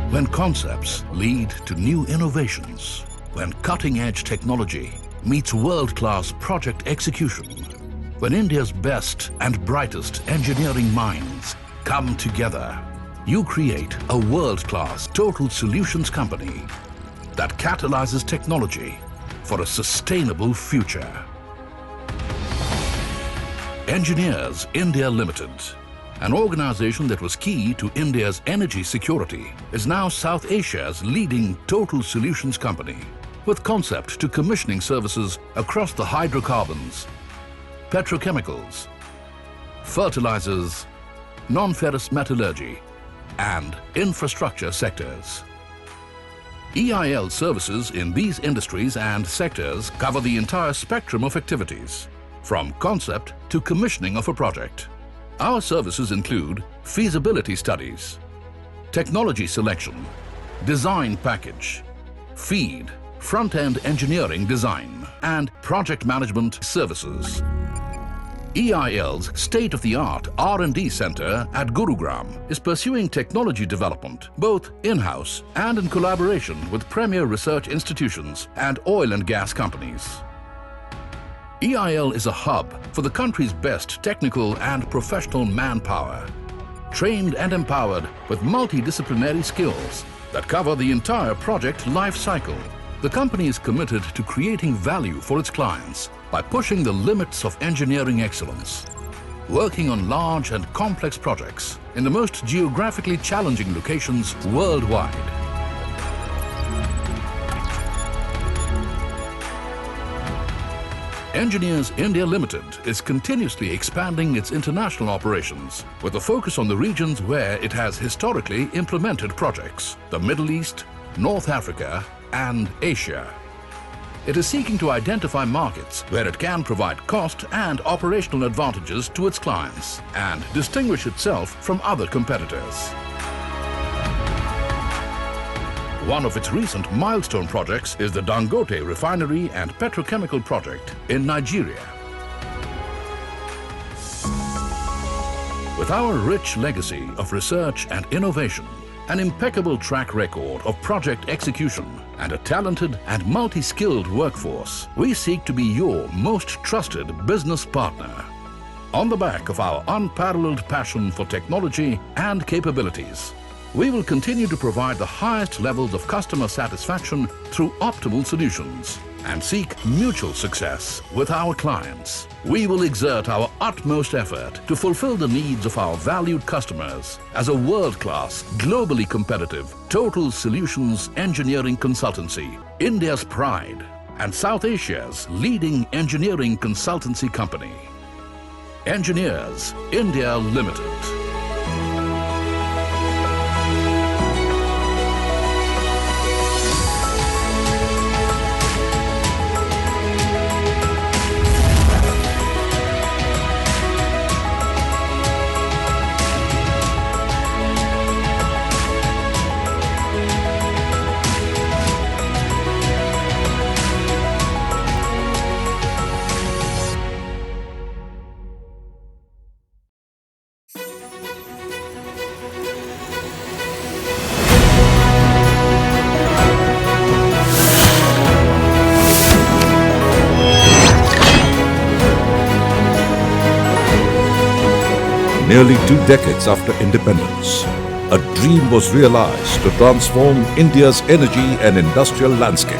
When concepts lead to new innovations, when cutting-edge technology meets world-class project execution, when India's best and brightest engineering minds come together, you create a world-class total solutions company that catalyzes technology for a sustainable future. Engineers India Limited, an organization that was key to India's energy security, is now South Asia's leading total solutions company, with concept to commissioning services across the hydrocarbons, petrochemicals, fertilizers, non-ferrous metallurgy, and infrastructure sectors. EIL services in these industries and sectors cover the entire spectrum of activities, from concept to commissioning of a project. Our services include feasibility studies, technology selection, design package, FEED, front-end engineering design, and project management services. EIL's state-of-the-art R&D center at Gurugram is pursuing technology development both in-house and in collaboration with premier research institutions and oil and gas companies. EIL is a hub for the country's best technical and professional manpower, trained and empowered with multidisciplinary skills that cover the entire project life cycle. The company is committed to creating value for its clients by pushing the limits of engineering excellence, working on large and complex projects in the most geographically challenging locations worldwide. Engineers India Limited is continuously expanding its international operations with a focus on the regions where it has historically implemented projects: the Middle East, North Africa, and Asia. It is seeking to identify markets where it can provide cost and operational advantages to its clients and distinguish itself from other competitors. One of its recent milestone projects is the Dangote Refinery and Petrochemical Project in Nigeria. With our rich legacy of research and innovation, an impeccable track record of project execution, and a talented and multi-skilled workforce, we seek to be your most trusted business partner. On the back of our unparalleled passion for technology and capabilities, we will continue to provide the highest levels of customer satisfaction through optimal solutions and seek mutual success with our clients. We will exert our utmost effort to fulfill the needs of our valued customers as a world-class, globally competitive, total solutions engineering consultancy, India's pride and South Asia's leading engineering consultancy company. Engineers India Limited. Nearly 2 decades after independence, a dream was realized to transform India's energy and industrial landscape.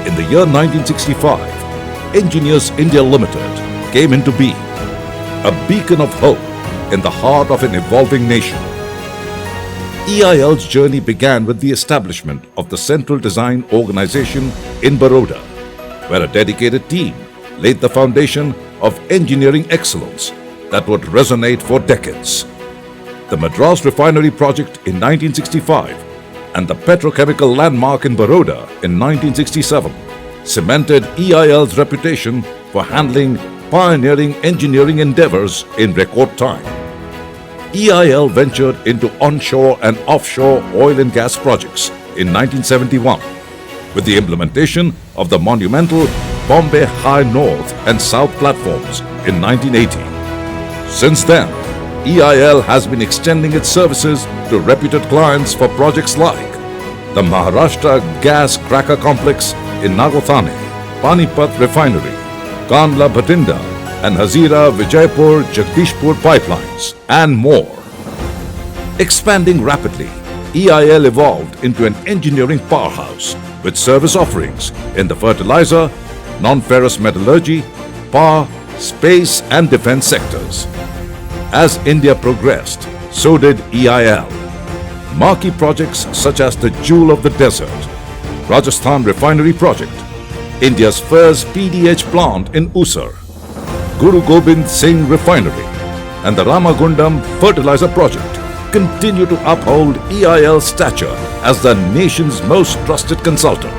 In the year 1965, Engineers India Limited came into being, a beacon of hope in the heart of an evolving nation. EIL's journey began with the establishment of the Central Design Organization in Baroda, where a dedicated team laid the foundation of engineering excellence that would resonate for decades. The Madras Refinery project in 1965 and the petrochemical landmark in Baroda in 1967 cemented EIL's reputation for handling pioneering engineering endeavors in record time. EIL ventured into onshore and offshore oil and gas projects in 1971 with the implementation of the monumental Bombay High North and South platforms in 1980. Since then, EIL has been extending its services to reputed clients for projects like the Maharashtra Gas Cracker Complex in Nagothane, Panipat Refinery, Kandla Bhatinda and Hazira Vijaypur Jagdishpur pipelines, and more. Expanding rapidly, EIL evolved into an engineering powerhouse with service offerings in the fertilizer, non-ferrous metallurgy, power, space and defense sectors. As India progressed, so did EIL. Marquee projects such as the Jewel of the Desert, Rajasthan Refinery Project, India's first PDH plant in Usar, Guru Gobind Singh Refinery, and the Ramagundam Fertilizer Project continue to uphold EIL's stature as the nation's most trusted consultant.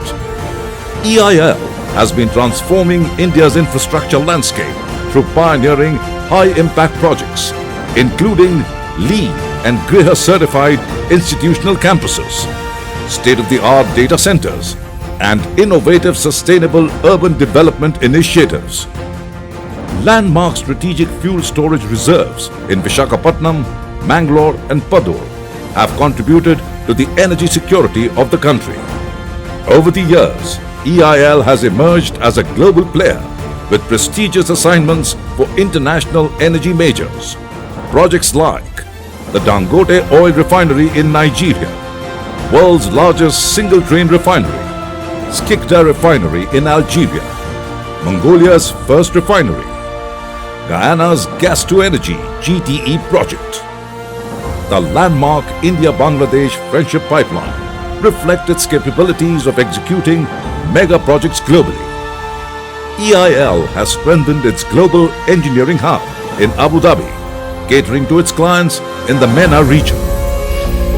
EIL has been transforming India's infrastructure landscape through pioneering high-impact projects, including LEED and Griha certified institutional campuses, state-of-the-art data centers, and innovative sustainable urban development initiatives. Landmark strategic fuel storage reserves in Visakhapatnam, Mangalore and Padur have contributed to the energy security of the country. Over the years, EIL has emerged as a global player with prestigious assignments for international energy majors. Projects like the Dangote Oil Refinery in Nigeria, world's largest single-train refinery, Skikda Refinery in Algeria, Mongolia's first refinery, Guyana's Gas-to-Energy GTE project. The landmark India-Bangladesh Friendship Pipeline reflects its capabilities of executing mega projects globally. EIL has strengthened its global engineering hub in Abu Dhabi, catering to its clients in the MENA region.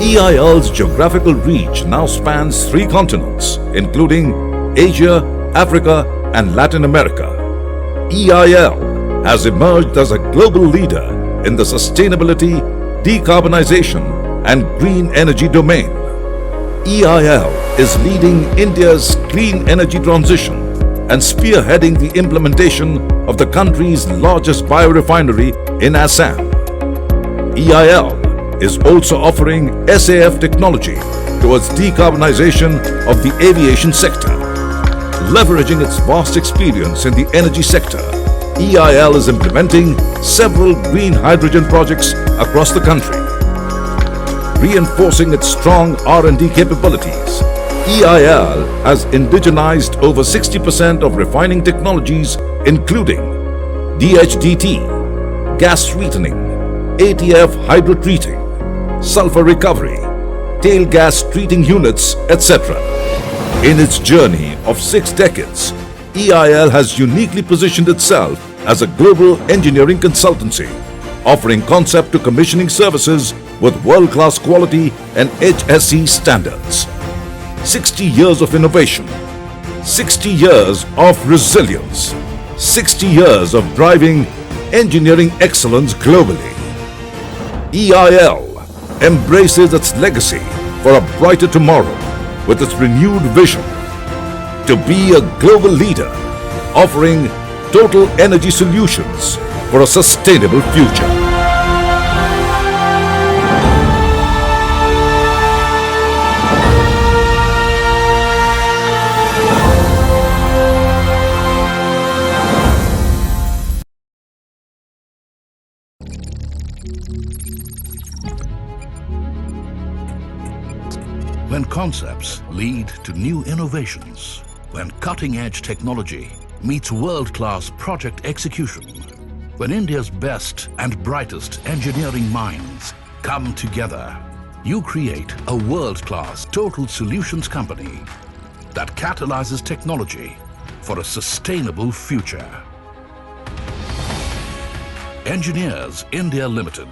EIL's geographical reach now spans 3 continents, including Asia, Africa, and Latin America. EIL has emerged as a global leader in the sustainability, decarbonization, and green energy domain. EIL is leading India's clean energy transition and spearheading the implementation of the country's largest biorefinery in Assam. EIL is also offering SAF technology towards decarbonization of the aviation sector. Leveraging its vast experience in the energy sector, EIL is implementing several green hydrogen projects across the country. Reinforcing its strong R&D capabilities, EIL has indigenized over 60% of refining technologies, including DHDT, gas sweetening, ATF hydrotreating, sulfur recovery, tail gas treating units, etc. In its journey of 6 decades, EIL has uniquely positioned itself as a global engineering consultancy, offering concept to commissioning services with world-class quality and HSE standards. 60 years of innovation, 60 years of resilience, 60 years of driving engineering excellence globally. EIL embraces its legacy for a brighter tomorrow with its renewed vision to be a global leader offering total energy solutions for a sustainable future. When concepts lead to new innovations, when cutting-edge technology meets world-class project execution, when India's best and brightest engineering minds come together, you create a world-class total solutions company that catalyzes technology for a sustainable future. Engineers India Limited,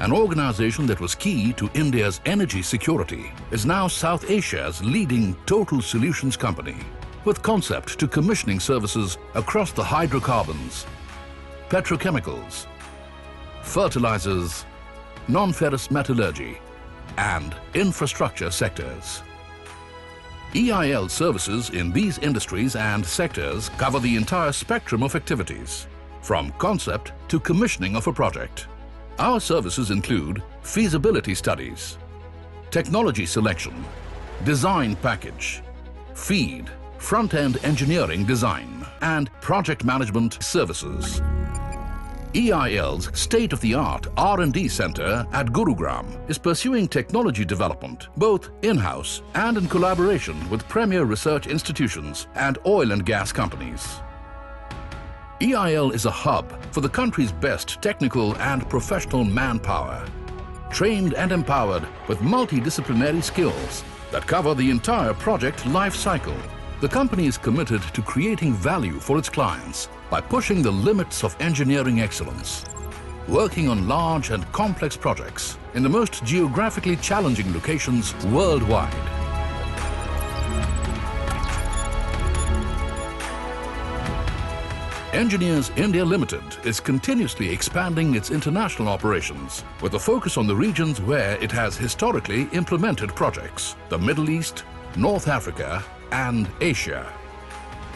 an organization that was key to India's energy security, is now South Asia's leading total solutions company, with concept to commissioning services across the hydrocarbons, petrochemicals, fertilizers, non-ferrous metallurgy, and infrastructure sectors. EIL services in these industries and sectors cover the entire spectrum of activities, from concept to commissioning of a project. Our services include feasibility studies, technology selection, design package, feed, front-end engineering design, and project management services. EIL's state-of-the-art R&D center at Gurugram is pursuing technology development both in-house and in collaboration with premier research institutions and oil and gas companies. EIL is a hub for the country's best technical and professional manpower, trained and empowered with multidisciplinary skills that cover the entire project life cycle. The company is committed to creating value for its clients by pushing the limits of engineering excellence, working on large and complex projects in the most geographically challenging locations worldwide. Engineers India Limited is continuously expanding its international operations with a focus on the regions where it has historically implemented projects: the Middle East, North Africa, and Asia.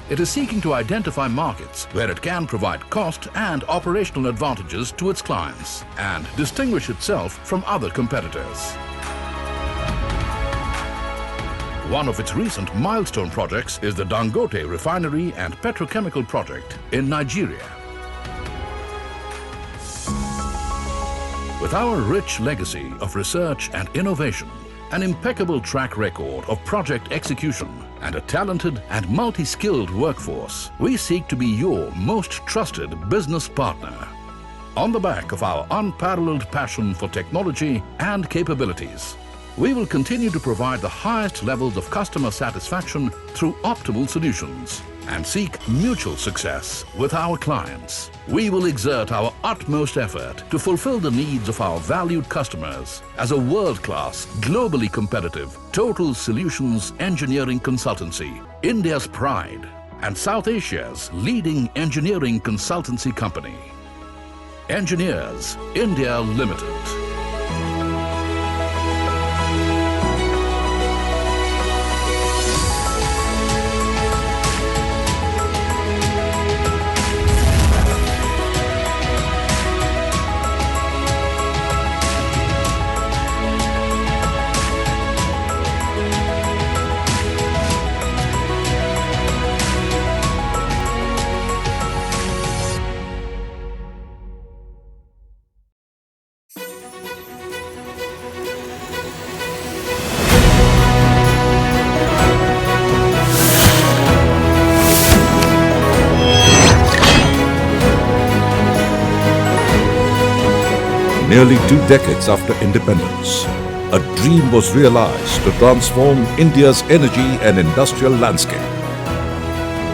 It is seeking to identify markets where it can provide cost and operational advantages to its clients and distinguish itself from other competitors. One of its recent milestone projects is the Dangote Refinery and Petrochemical Project in Nigeria. With our rich legacy of research and innovation, an impeccable track record of project execution, and a talented and multi-skilled workforce, we seek to be your most trusted business partner. On the back of our unparalleled passion for technology and capabilities, we will continue to provide the highest levels of customer satisfaction through optimal solutions and seek mutual success with our clients. We will exert our utmost effort to fulfill the needs of our valued customers as a world-class, globally competitive, total solutions engineering consultancy, India's pride, and South Asia's leading engineering consultancy company. Engineers India Limited. Nearly 2 decades after independence, a dream was realized to transform India's energy and industrial landscape.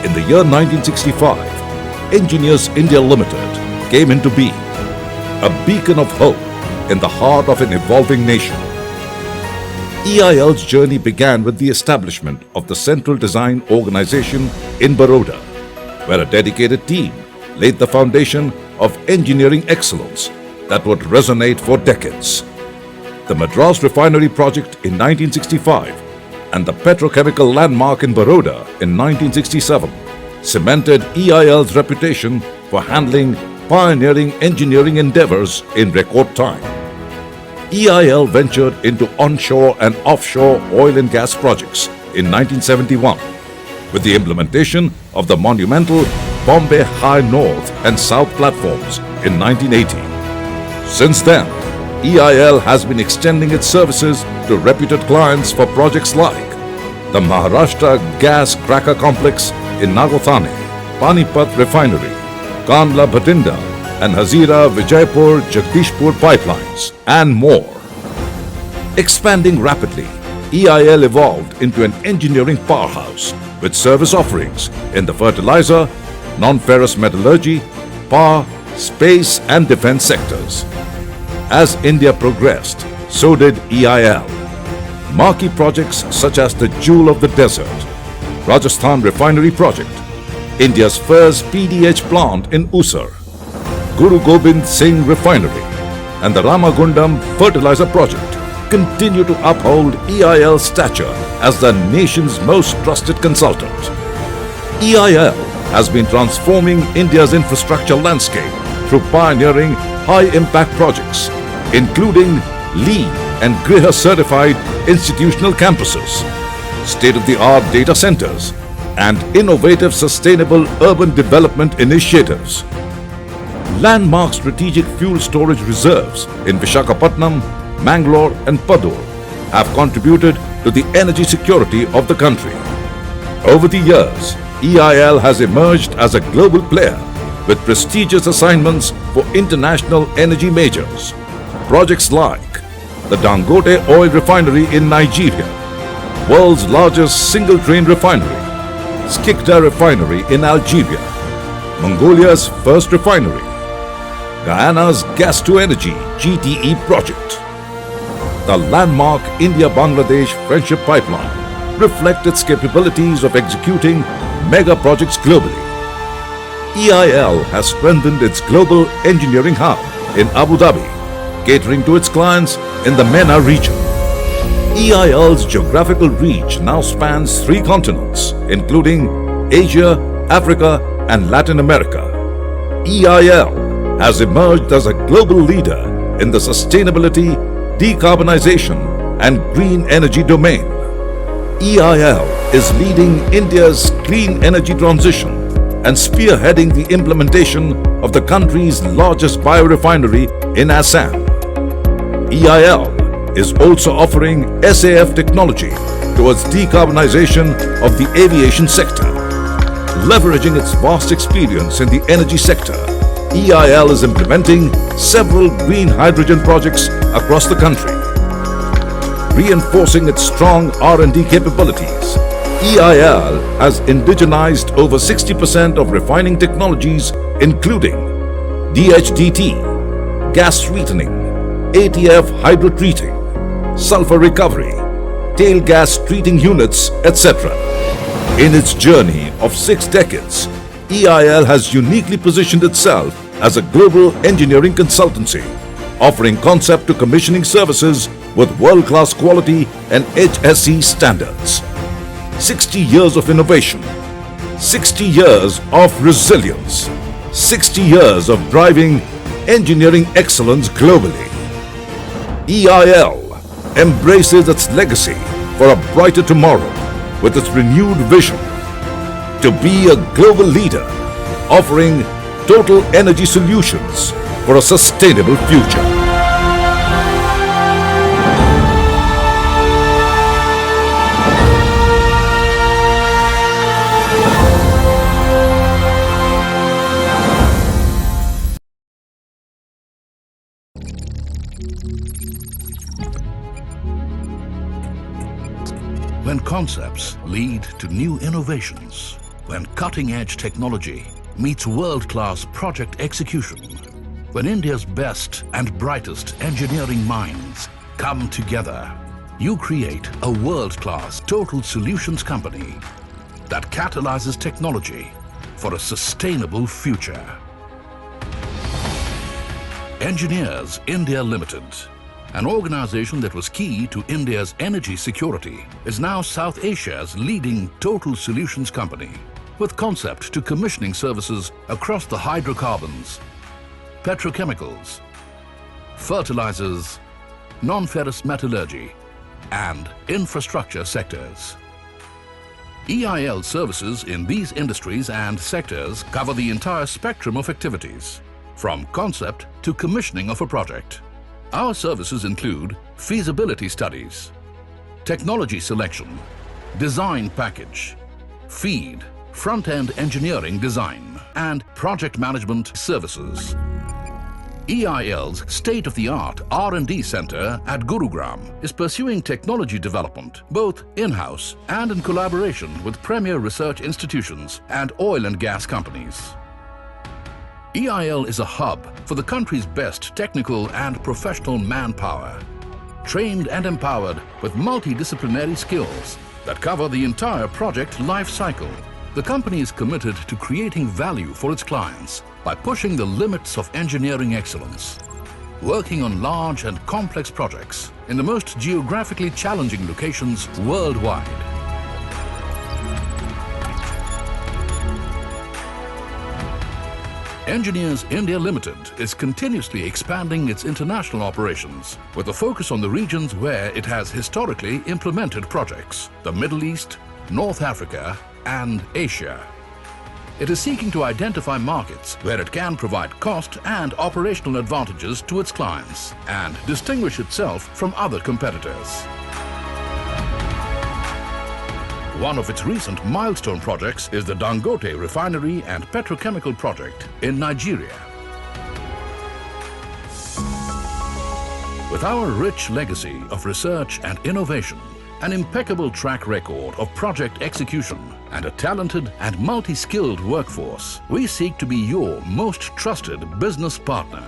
In the year 1965, Engineers India Limited came into being, a beacon of hope in the heart of an evolving nation. EIL's journey began with the establishment of the Central Design Organization in Baroda, where a dedicated team laid the foundation of engineering excellence that would resonate for decades. The Madras Refinery project in 1965 and the petrochemical landmark in Baroda in 1967 cemented EIL's reputation for handling pioneering engineering endeavors in record time. EIL ventured into onshore and offshore oil and gas projects in 1971 with the implementation of the monumental Bombay High North and South platforms in 1980. Since then, EIL has been extending its services to reputed clients for projects like the Maharashtra Gas Cracker Complex in Nagothane, Panipat Refinery, Kandla Bhatinda and Hazira Vijaypur Jagdishpur pipelines, and more. Expanding rapidly, EIL evolved into an engineering powerhouse with service offerings in the fertilizer, non-ferrous metallurgy, power, space and defense sectors. As India progressed, so did EIL. Marquee projects such as the Jewel of the Desert, Rajasthan Refinery Project, India's first PDH plant in Usar, Guru Gobind Singh Refinery, and the Ramagundam Fertilizer Project continue to uphold EIL's stature as the nation's most trusted consultant. EIL has been transforming India's infrastructure landscape through pioneering high-impact projects, including LEED and Griha certified institutional campuses, state-of-the-art data centers, and innovative sustainable urban development initiatives. Landmark strategic fuel storage reserves in Visakhapatnam, Mangalore and Padur have contributed to the energy security of the country. Over the years, EIL has emerged as a global player with prestigious assignments for international energy majors. Projects like the Dangote oil refinery in Nigeria, world's largest single-train refinery, Skikda refinery in Algeria, Mongolia's first refinery, Guyana's gas-to-energy GTE project. The landmark India-Bangladesh Friendship Pipeline reflects its capabilities of executing mega projects globally. EIL has strengthened its global engineering hub in Abu Dhabi, catering to its clients in the MENA region. EIL's geographical reach now spans 3 continents, including Asia, Africa, and Latin America. EIL has emerged as a global leader in the sustainability, decarbonization, and green energy domain. EIL is leading India's clean energy transition and spearheading the implementation of the country's largest biorefinery in Assam. EIL is also offering SAF technology towards decarbonization of the aviation sector. Leveraging its vast experience in the energy sector, EIL is implementing several green hydrogen projects across the country. Reinforcing its strong R&D capabilities, EIL has indigenized over 60% of refining technologies, including DHDT, gas sweetening, ATF hydrotreating, sulfur recovery, tail gas treating units, etc. In its journey of 6 decades, EIL has uniquely positioned itself as a global engineering consultancy, offering concept to commissioning services with world-class quality and HSE standards. 60 years of innovation, 60 years of resilience, 60 years of driving engineering excellence globally. EIL embraces its legacy for a brighter tomorrow with its renewed vision to be a global leader offering total energy solutions for a sustainable future. When concepts lead to new innovations, when cutting-edge technology meets world-class project execution, when India's best and brightest engineering minds come together, you create a world-class total solutions company that catalyzes technology for a sustainable future. Engineers India Limited, an organization that was key to India's energy security, is now South Asia's leading total solutions company, with concept to commissioning services across the hydrocarbons, petrochemicals, fertilizers, non-ferrous metallurgy, and infrastructure sectors. EIL services in these industries and sectors cover the entire spectrum of activities, from concept to commissioning of a project. Our services include feasibility studies, technology selection, design package, FEED, front-end engineering design, and project management services. EIL's state-of-the-art R&D center at Gurugram is pursuing technology development both in-house and in collaboration with premier research institutions and oil and gas companies. EIL is a hub for the country's best technical and professional manpower, trained and empowered with multidisciplinary skills that cover the entire project life cycle. The company is committed to creating value for its clients by pushing the limits of engineering excellence, working on large and complex projects in the most geographically challenging locations worldwide. Engineers India Limited is continuously expanding its international operations with a focus on the regions where it has historically implemented projects: the Middle East, North Africa, and Asia. It is seeking to identify markets where it can provide cost and operational advantages to its clients and distinguish itself from other competitors. One of its recent milestone projects is the Dangote Refinery and Petrochemical Project in Nigeria. With our rich legacy of research and innovation, an impeccable track record of project execution, and a talented and multi-skilled workforce, we seek to be your most trusted business partner.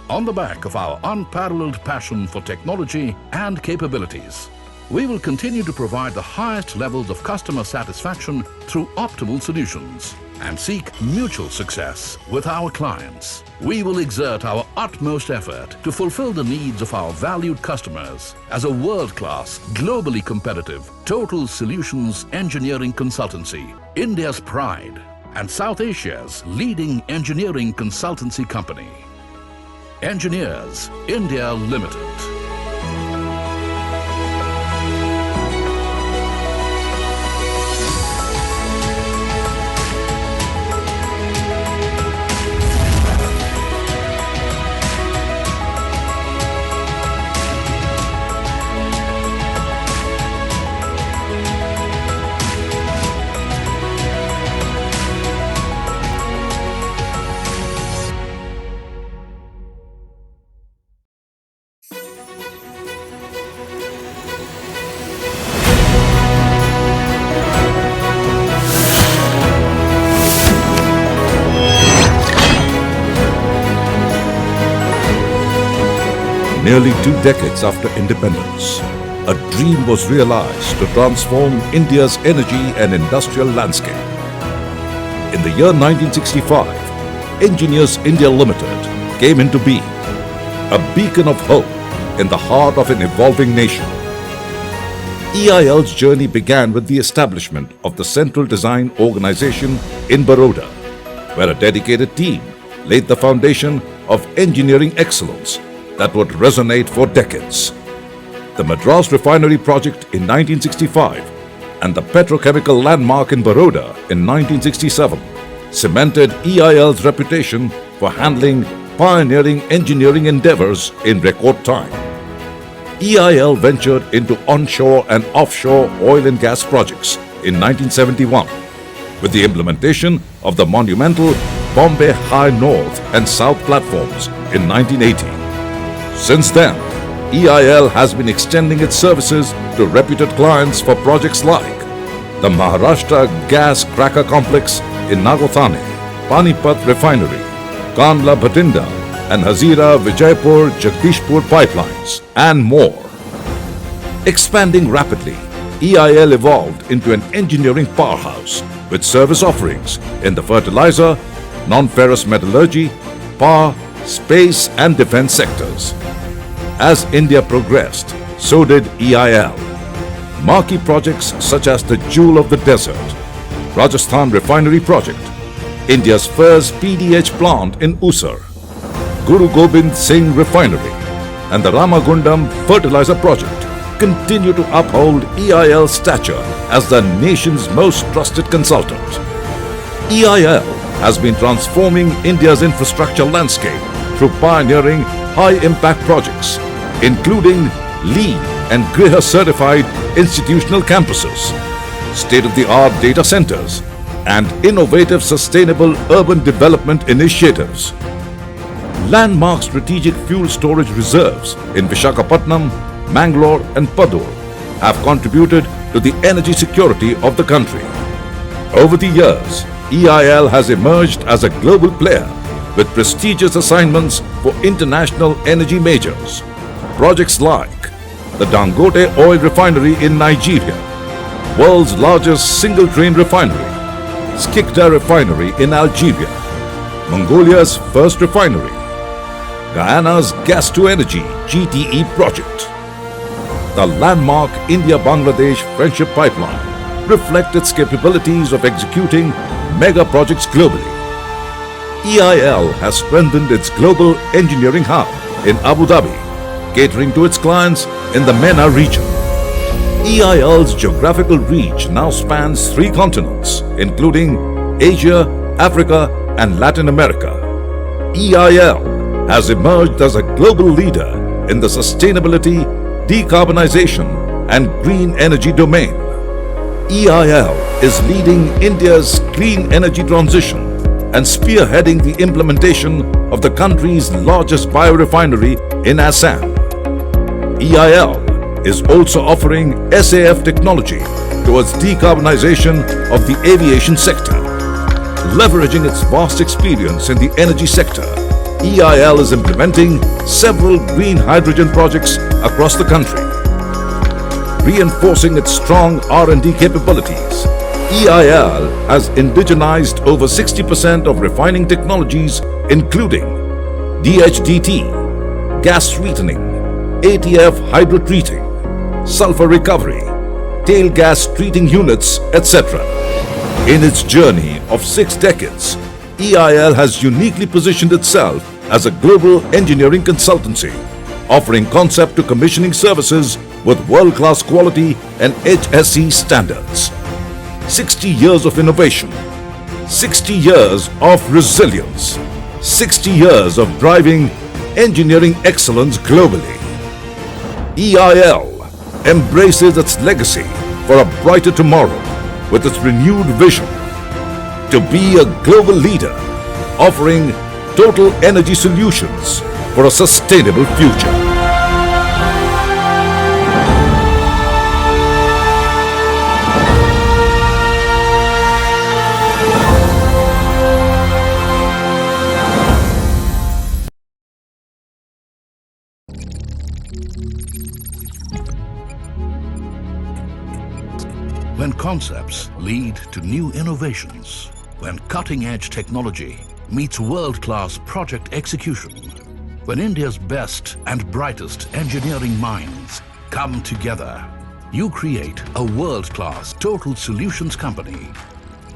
On the back of our unparalleled passion for technology and capabilities, we will continue to provide the highest levels of customer satisfaction through optimal solutions and seek mutual success with our clients. We will exert our utmost effort to fulfill the needs of our valued customers as a world-class, globally competitive, total solutions engineering consultancy, India's pride and South Asia's leading engineering consultancy company. Engineers India Limited. Nearly 2 decades after independence, a dream was realized to transform India's energy and industrial landscape. In the year 1965, Engineers India Limited came into being, a beacon of hope in the heart of an evolving nation. EIL's journey began with the establishment of the Central Design Organization in Baroda, where a dedicated team laid the foundation of engineering excellence that would resonate for decades. The Madras Refinery project in 1965 and the petrochemical landmark in Baroda in 1967 cemented EIL's reputation for handling pioneering engineering endeavors in record time. EIL ventured into onshore and offshore oil and gas projects in 1971 with the implementation of the monumental Bombay High North and South platforms in 1980. Since then, EIL has been extending its services to reputed clients for projects like the Maharashtra Gas Cracker Complex in Nagothane, Panipat Refinery, Kandla Bhatinda and Hazira Vijaypur Jagdishpur pipelines, and more. Expanding rapidly, EIL evolved into an engineering powerhouse with service offerings in the fertilizer, non-ferrous metallurgy, power, space and defense sectors. As India progressed, so did EIL. Marquee projects such as the Jewel of the Desert, Rajasthan Refinery Project, India's first PDH plant in Usar, Guru Gobind Singh Refinery, and the Ramagundam Fertilizer Project continue to uphold EIL's stature as the nation's most trusted consultant. EIL has been transforming India's infrastructure landscape through pioneering high-impact projects, including LEED and Griha-certified institutional campuses, state-of-the-art data centers, and innovative sustainable urban development initiatives. Landmark strategic fuel storage reserves in Visakhapatnam, Mangalore and Padur have contributed to the energy security of the country. Over the years, EIL has emerged as a global player with prestigious assignments for international energy majors. Projects like the Dangote Oil Refinery in Nigeria, world's largest single-train refinery, Skikda Refinery in Algeria, Mongolia's first refinery, Guyana's Gas-to-Energy GTE project. The landmark India-Bangladesh Friendship Pipeline reflects its capabilities of executing mega projects globally. EIL has strengthened its global engineering hub in Abu Dhabi, catering to its clients in the MENA region. EIL's geographical reach now spans 3 continents, including Asia, Africa, and Latin America. EIL has emerged as a global leader in the sustainability, decarbonization, and green energy domain. EIL is leading India's clean energy transition and spearheading the implementation of the country's largest biorefinery in Assam. EIL is also offering SAF technology towards decarbonization of the aviation sector. Leveraging its vast experience in the energy sector, EIL is implementing several green hydrogen projects across the country. Reinforcing its strong R&D capabilities, EIL has indigenized over 60% of refining technologies, including DHDT, gas sweetening, ATF hydrotreating, sulfur recovery, tail gas treating units, etc. In its journey of 6 decades, EIL has uniquely positioned itself as a global engineering consultancy, offering concept to commissioning services with world-class quality and HSE standards. 60 years of innovation, 60 years of resilience, 60 years of driving engineering excellence globally. EIL embraces its legacy for a brighter tomorrow with its renewed vision to be a global leader offering total energy solutions for a sustainable future. When concepts lead to new innovations, when cutting-edge technology meets world-class project execution, when India's best and brightest engineering minds come together, you create a world-class total solutions company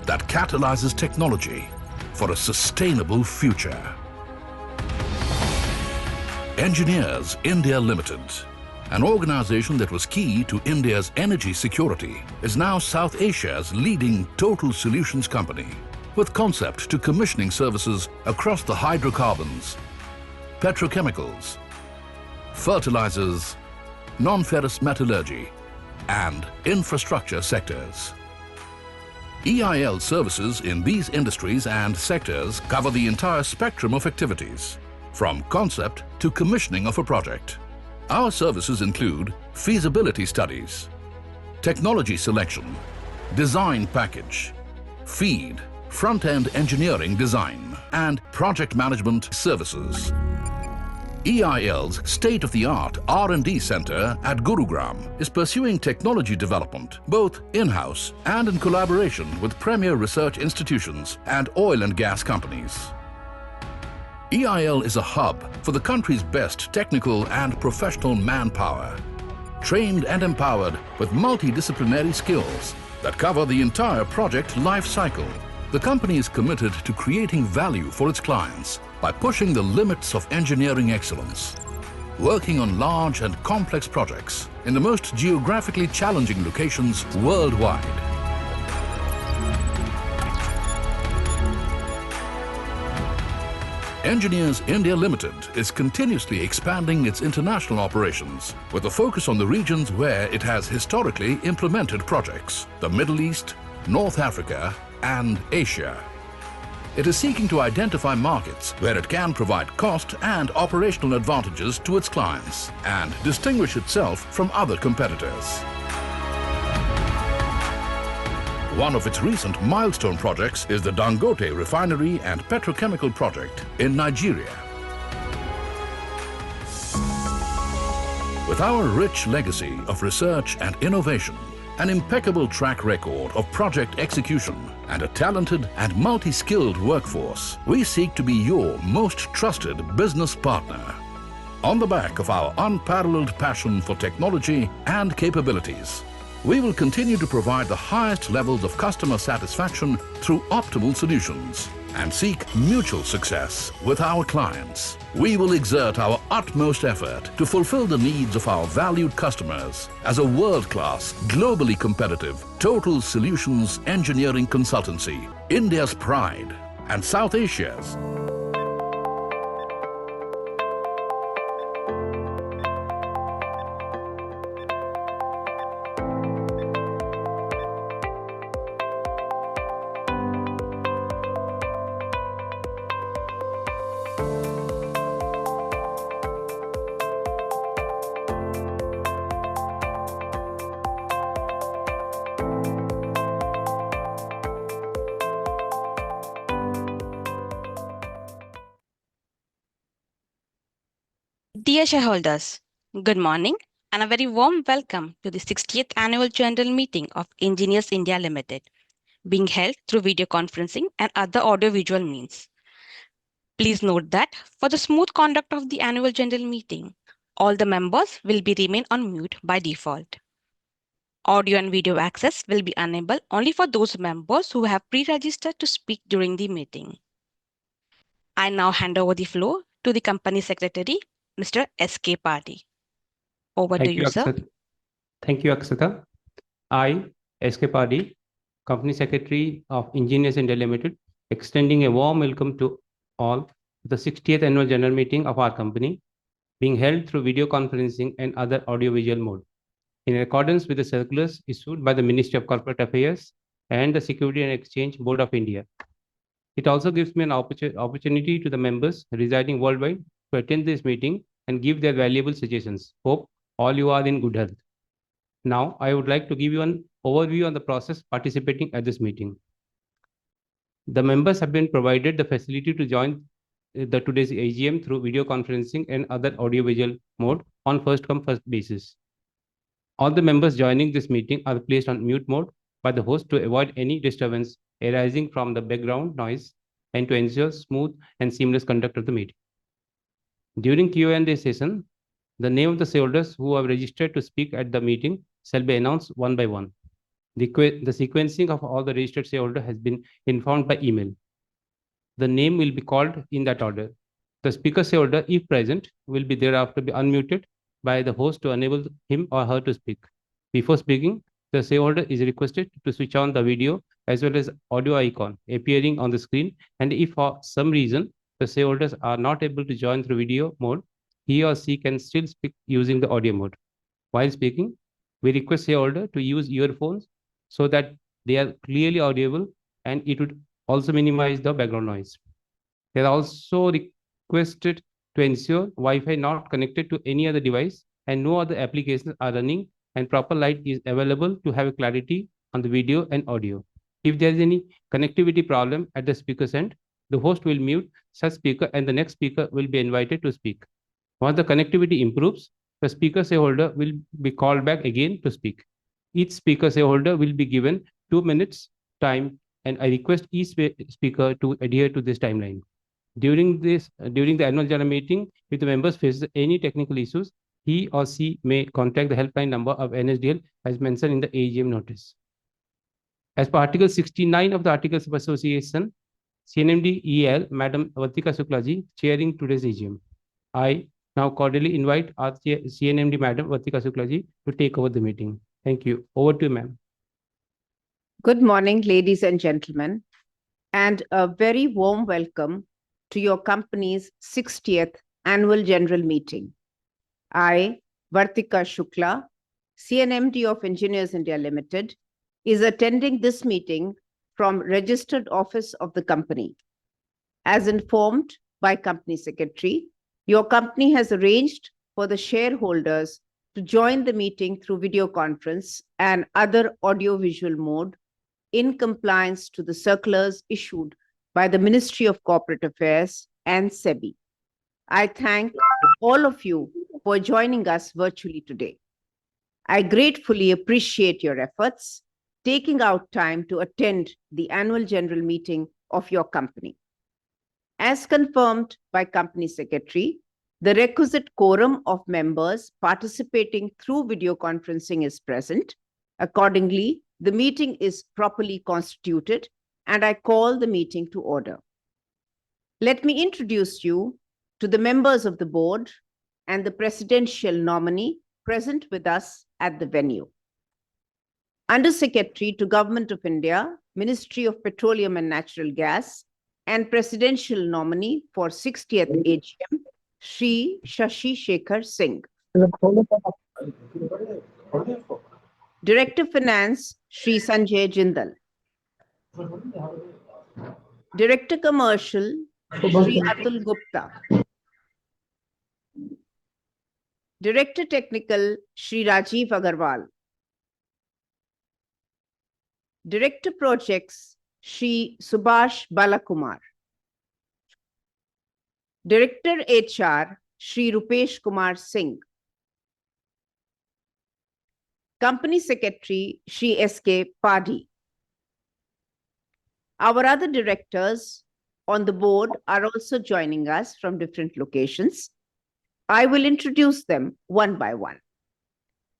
that catalyzes technology for a sustainable future. Engineers India Limited, an organization that was key to India's energy security, is now South Asia's leading total solutions company, with concept to commissioning services across the hydrocarbons, petrochemicals, fertilizers, non-ferrous metallurgy, and infrastructure sectors. EIL services in these industries and sectors cover the entire spectrum of activities, from concept to commissioning of a project. Our services include feasibility studies, technology selection, design package, feed, front-end engineering design, and project management services. EIL's state-of-the-art R&D center at Gurugram is pursuing technology development both in-house and in collaboration with premier research institutions and oil and gas companies. EIL is a hub for the country's best technical and professional manpower, trained and empowered with multidisciplinary skills that cover the entire project life cycle. The company is committed to creating value for its clients by pushing the limits of engineering excellence, working on large and complex projects in the most geographically challenging locations worldwide. Engineers India Limited is continuously expanding its international operations with a focus on the regions where it has historically implemented projects: the Middle East, North Africa, and Asia. It is seeking to identify markets where it can provide cost and operational advantages to its clients and distinguish itself from other competitors. One of its recent milestone projects is the Dangote Refinery and Petrochemical Project in Nigeria. With our rich legacy of research and innovation, an impeccable track record of project execution, and a talented and multi-skilled workforce, we seek to be your most trusted business partner. On the back of our unparalleled passion for technology and capabilities, we will continue to provide the highest levels of customer satisfaction through optimal solutions and seek mutual success with our clients. We will exert our utmost effort to fulfill the needs of our valued customers as a world-class, globally competitive, total solutions engineering consultancy, India's pride and South Asia's. Dear shareholders, good morning and a very warm welcome to the 60th Annual General Meeting of Engineers India Limited, being held through video conferencing and other audiovisual means. Please note that for the smooth conduct of the Annual General Meeting, all the members will be remain on mute by default. Audio and video access will be enabled only for those members who have pre-registered to speak during the meeting. I now hand over the floor to the Company Secretary, Mr. S.K. Party. Over to you, sir. Thank you, Akshata. I, S.K. Party, Company Secretary of Engineers India Limited, extending a warm welcome to all to the 60th Annual General Meeting of our company, being held through video conferencing and other audiovisual mode, in accordance with the circulars issued by the Ministry of Corporate Affairs and the Security and Exchange Board of India. It also gives me an opportunity to the members residing worldwide to attend this meeting and give their valuable suggestions. Hope all you are in good health. Now, I would like to give you an overview on the process participating at this meeting. The members have been provided the facility to join today's AGM through video conferencing and other audiovisual mode on first-come, first basis. All the members joining this meeting are placed on mute mode by the host to avoid any disturbance arising from the background noise and to ensure smooth and seamless conduct of the meeting. During Q&A session, the name of the shareholders who have registered to speak at the meeting shall be announced one by one. The sequencing of all the registered shareholders has been informed by email. The name will be called in that order. The speaker shareholder, if present, will be thereafter be unmuted by the host to enable him or her to speak. Before speaking, the shareholder is requested to switch on the video as well as audio icon appearing on the screen, and if for some reason the shareholders are not able to join through video mode, he or she can still speak using the audio mode. While speaking, we request shareholder to use earphones so that they are clearly audible and it would also minimize the background noise. They are also requested to ensure Wi-Fi not connected to any other device and no other applications are running and proper light is available to have clarity on the video and audio. If there is any connectivity problem at the speaker's end, the host will mute such speaker and the next speaker will be invited to speak. Once the connectivity improves, the speaker shareholder will be called back again to speak. Each speaker shareholder will be given 2 minutes time, and I request each speaker to adhere to this timeline. During the annual general meeting, if the members face any technical issues, he or she may contact the helpline number of NSDL as mentioned in the AGM notice. As per Article 69 of the Articles of Association, C&MD EL, Madam Vartika Shukla ji, chairing today's AGM. I now cordially invite our C&MD Madam Vartika Shukla ji to take over the meeting. Thank you. Over to you, ma'am. Good morning, ladies and gentlemen, and a very warm welcome to your company's 60th Annual General Meeting. I, Vartika Shukla, C&MD of Engineers India Limited, is attending this meeting from registered office of the company. As informed by Company Secretary, your company has arranged for the shareholders to join the meeting through video conference and other audiovisual mode in compliance to the circulars issued by the Ministry of Corporate Affairs and SEBI. I thank all of you for joining us virtually today. I gratefully appreciate your efforts taking out time to attend the annual general meeting of your company. As confirmed by Company Secretary, the requisite quorum of members participating through video conferencing is present. Accordingly, the meeting is properly constituted and I call the meeting to order. Let me introduce you to the members of the board and the presidential nominee present with us at the venue. Under Secretary to Government of India, Ministry of Petroleum and Natural Gas, and presidential nominee for 60th AGM, Shri Shashi Shekhar Singh. Director Finance, Shri Sanjay Jindal. Director Commercial, Shri Atul Gupta. Director Technical, Shri Rajiv Agarwal. Director Projects, Shri Subhash Balakumar. Director HR, Shri Rupesh Kumar Singh. Company Secretary, Shri S.K. Padi. Our other directors on the board are also joining us from different locations. I will introduce them one by one.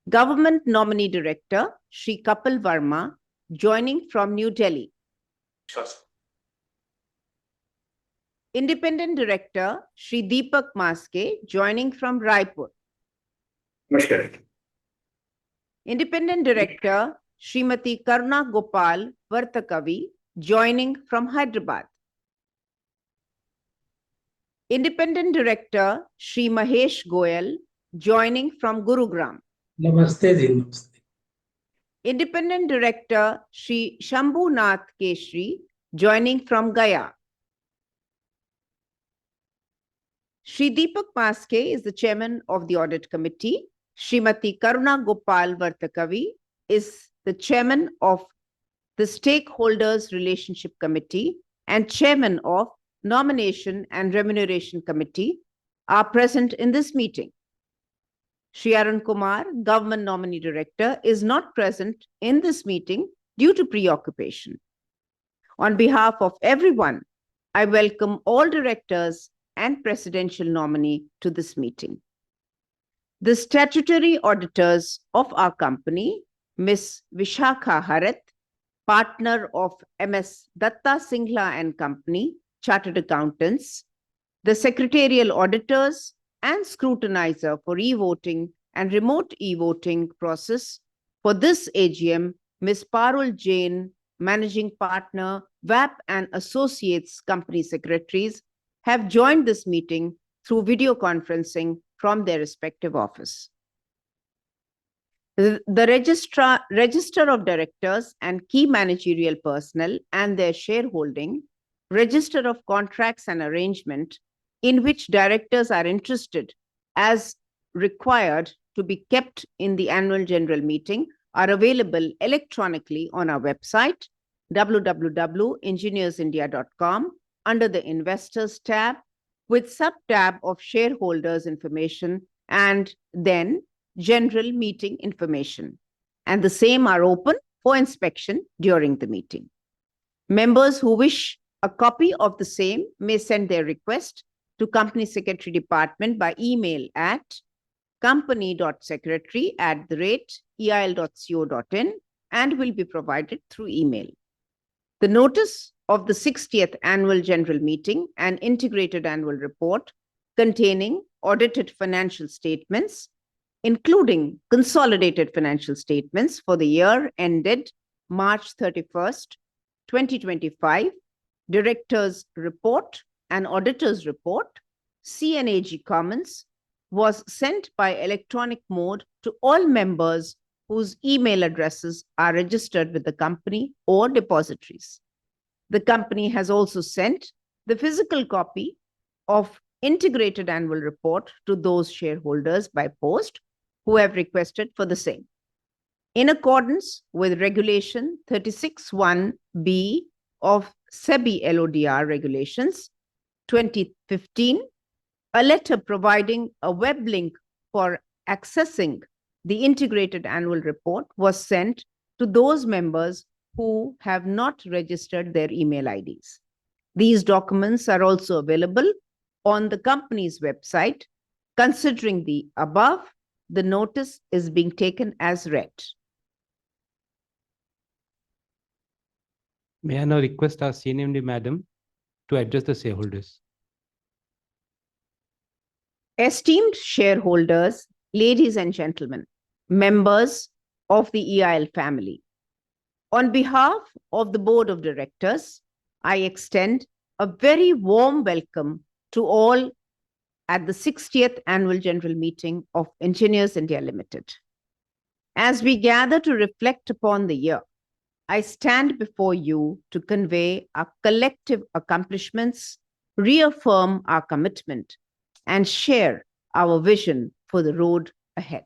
Government Nominee Director, Shri Kapil Verma, joining from New Delhi. Independent Director, Shri Deepak Maske, joining from Raipur. Namaskar. Independent Director, Srimati Karuna Gopal Vartakavi, joining from Hyderabad. Independent Director, Shri Mahesh Goyal, joining from Gurugram. Namaste ji, namaste. Independent Director, Shri Shambhu Nath Keshri, joining from Gaya. Shri Deepak Maske is the Chairman of the Audit Committee. Srimati Karuna Gopal Vartakavi is the Chairman of the Stakeholders Relationship Committee and Chairman of Nomination and Remuneration Committee are present in this meeting. Shri Arun Kumar, Government Nominee Director, is not present in this meeting due to preoccupation. On behalf of everyone, I welcome all directors and presidential nominee to this meeting. The statutory auditors of our company, Ms. Vishakha Harath, partner of MS Datta Singla and Company, Chartered Accountants, the secretarial auditors and scrutinizer for e-voting and remote e-voting process for this AGM, Ms. Parul Jain, Managing Partner, VAP and Associates Company Secretaries, have joined this meeting through video conferencing from their respective office. The register of directors and key managerial personnel and their shareholding, register of contracts and arrangement in which directors are interested as required to be kept in the annual general meeting are available electronically on our website, www.engineersindia.com, under the Investors tab, with sub-tab of Shareholders information and then General Meeting information. And the same are open for inspection during the meeting. Members who wish a copy of the same may send their request to Company Secretary Department by email at company.secretary@eil.co.in and will be provided through email. The notice of the 60th Annual General Meeting and Integrated Annual Report containing audited financial statements, including consolidated financial statements for the year ended March 31st, 2025, Director's Report and Auditor's Report, C&AG comments, was sent by electronic mode to all members whose email addresses are registered with the company or depositories. The company has also sent the physical copy of Integrated Annual Report to those shareholders by post who have requested for the same. In accordance with Regulation 36(1)(b) of SEBI LODR Regulations 2015, a letter providing a web link for accessing the Integrated Annual Report was sent to those members who have not registered their email IDs. These documents are also available on the company's website. Considering the above, the notice is being taken as read. May I now request our C&MD Madam to address the shareholders. Esteemed shareholders, ladies and gentlemen, members of the EIL family, on behalf of the Board of Directors, I extend a very warm welcome to all at the 60th Annual General Meeting of Engineers India Limited. As we gather to reflect upon the year, I stand before you to convey our collective accomplishments, reaffirm our commitment, and share our vision for the road ahead.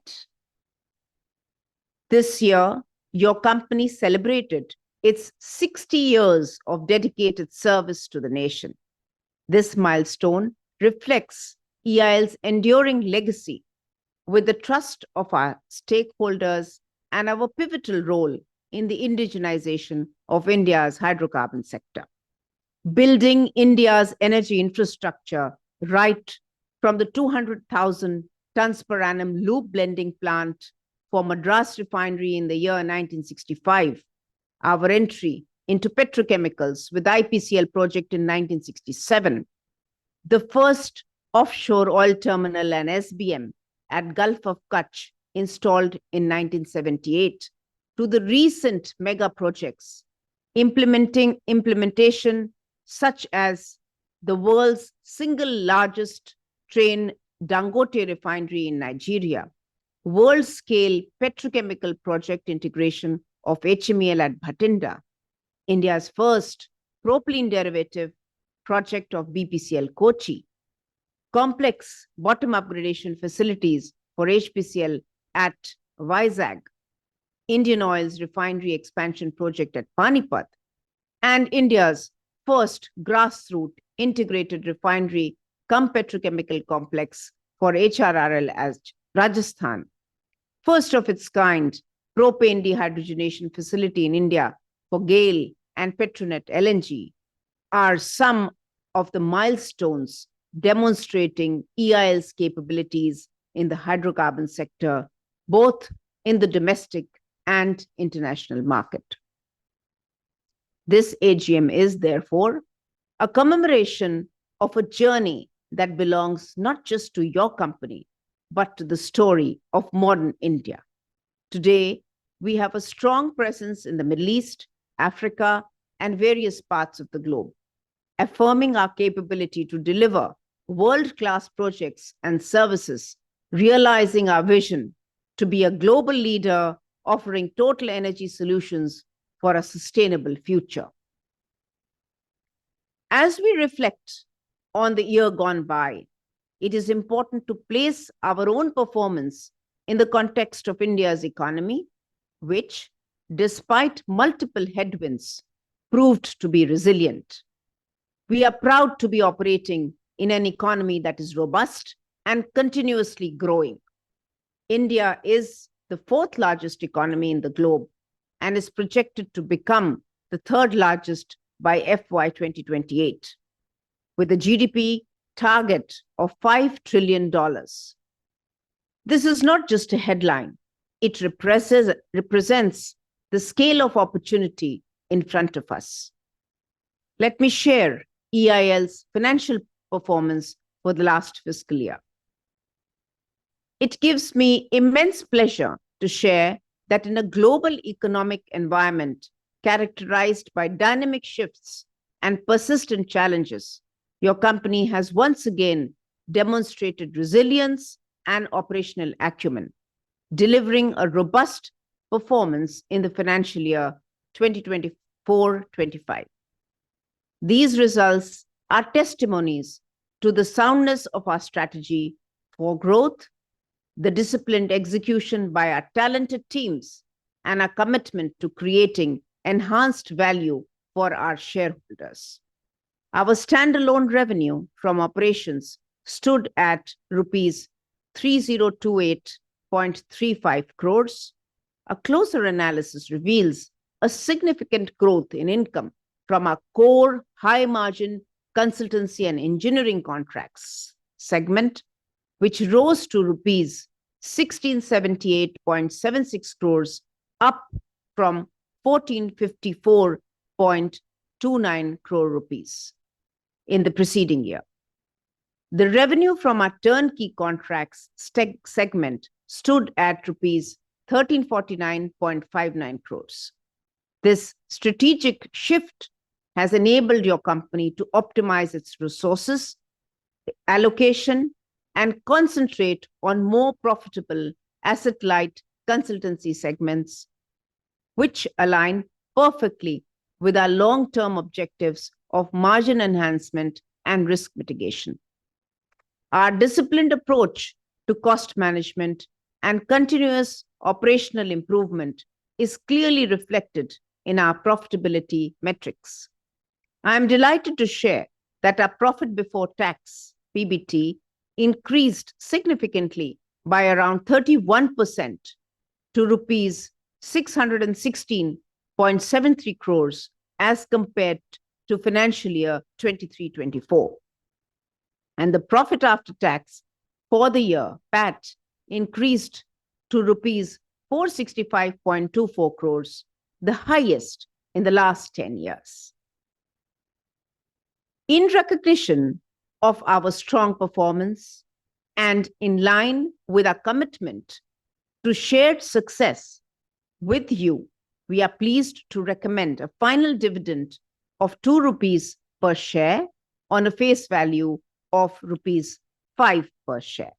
This year, your company celebrated its 60 years of dedicated service to the nation. This milestone reflects EIL's enduring legacy with the trust of our stakeholders and our pivotal role in the indigenization of India's hydrocarbon sector. Building India's energy infrastructure right from the 200,000 tons per annum loop blending plant for Madras refinery in the year 1965, our entry into petrochemicals with IPCL project in 1967, the first offshore oil terminal and SBM at Gulf of Kutch installed in 1978, to the recent mega projects, implementation such as the world's single largest train Dangote refinery in Nigeria, world-scale petrochemical project integration of HMEL at Bhatinda, India's first propylene derivative project of BPCL Kochi, complex bottom upgradation facilities for HPCL at Vizag, Indian Oil's refinery expansion project at Panipat, and India's first grassroots integrated refinery cum petrochemical complex for HRRL as Rajasthan, first of its kind propane dehydrogenation facility in India for GAIL and Petronet LNG, are some of the milestones demonstrating EIL's capabilities in the hydrocarbon sector, both in the domestic and international market. This AGM is, therefore, a commemoration of a journey that belongs not just to your company, but to the story of modern India. Today, we have a strong presence in the Middle East, Africa, and various parts of the globe, affirming our capability to deliver world-class projects and services, realizing our vision to be a global leader offering total energy solutions for a sustainable future. As we reflect on the year gone by, it is important to place our own performance in the context of India's economy, which, despite multiple headwinds, proved to be resilient. We are proud to be operating in an economy that is robust and continuously growing. India is the fourth largest economy in the globe and is projected to become the third largest by FY 2028, with a GDP target of $5 trillion. This is not just a headline. It represents the scale of opportunity in front of us. Let me share EIL's financial performance for the last fiscal year. It gives me immense pleasure to share that in a global economic environment characterized by dynamic shifts and persistent challenges, your company has once again demonstrated resilience and operational acumen, delivering a robust performance in the financial year 2024-25. These results are testimonies to the soundness of our strategy for growth, the disciplined execution by our talented teams, and our commitment to creating enhanced value for our shareholders. Our standalone revenue from operations stood at rupees 3028.35 crores. A closer analysis reveals a significant growth in income from our core high-margin consultancy and engineering contracts segment, which rose to rupees 1678.76 crores, up from 1454.29 crore rupees in the preceding year. The revenue from our turnkey contracts segment stood at rupees 1349.59 crores. This strategic shift has enabled your company to optimize its resources, allocation, and concentrate on more profitable asset-light consultancy segments, which align perfectly with our long-term objectives of margin enhancement and risk mitigation. Our disciplined approach to cost management and continuous operational improvement is clearly reflected in our profitability metrics. I am delighted to share that our profit before tax, PBT, increased significantly by around 31% to rupees 616.73 crores as compared to financial year 23-24. And the profit after tax for the year, PAT, increased to rupees 465.24 crores, the highest in the last 10 years. In recognition of our strong performance and in line with our commitment to shared success with you, we are pleased to recommend a final dividend of 2 rupees per share on a face value of rupees 5 per share,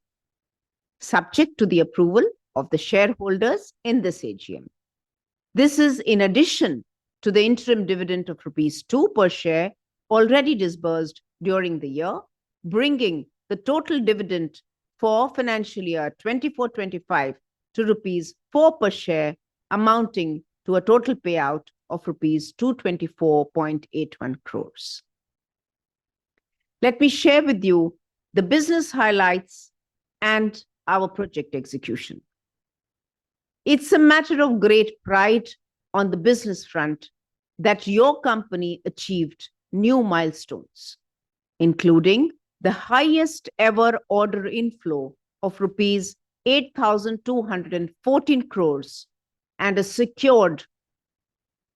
subject to the approval of the shareholders in this AGM. This is in addition to the interim dividend of rupees 2 per share already disbursed during the year, bringing the total dividend for financial year 24-25 to rupees 4 per share, amounting to a total payout of rupees 224.81 crores. Let me share with you the business highlights and our project execution. It's a matter of great pride on the business front that your company achieved new milestones, including the highest ever order inflow of rupees 8,214 crores and a secured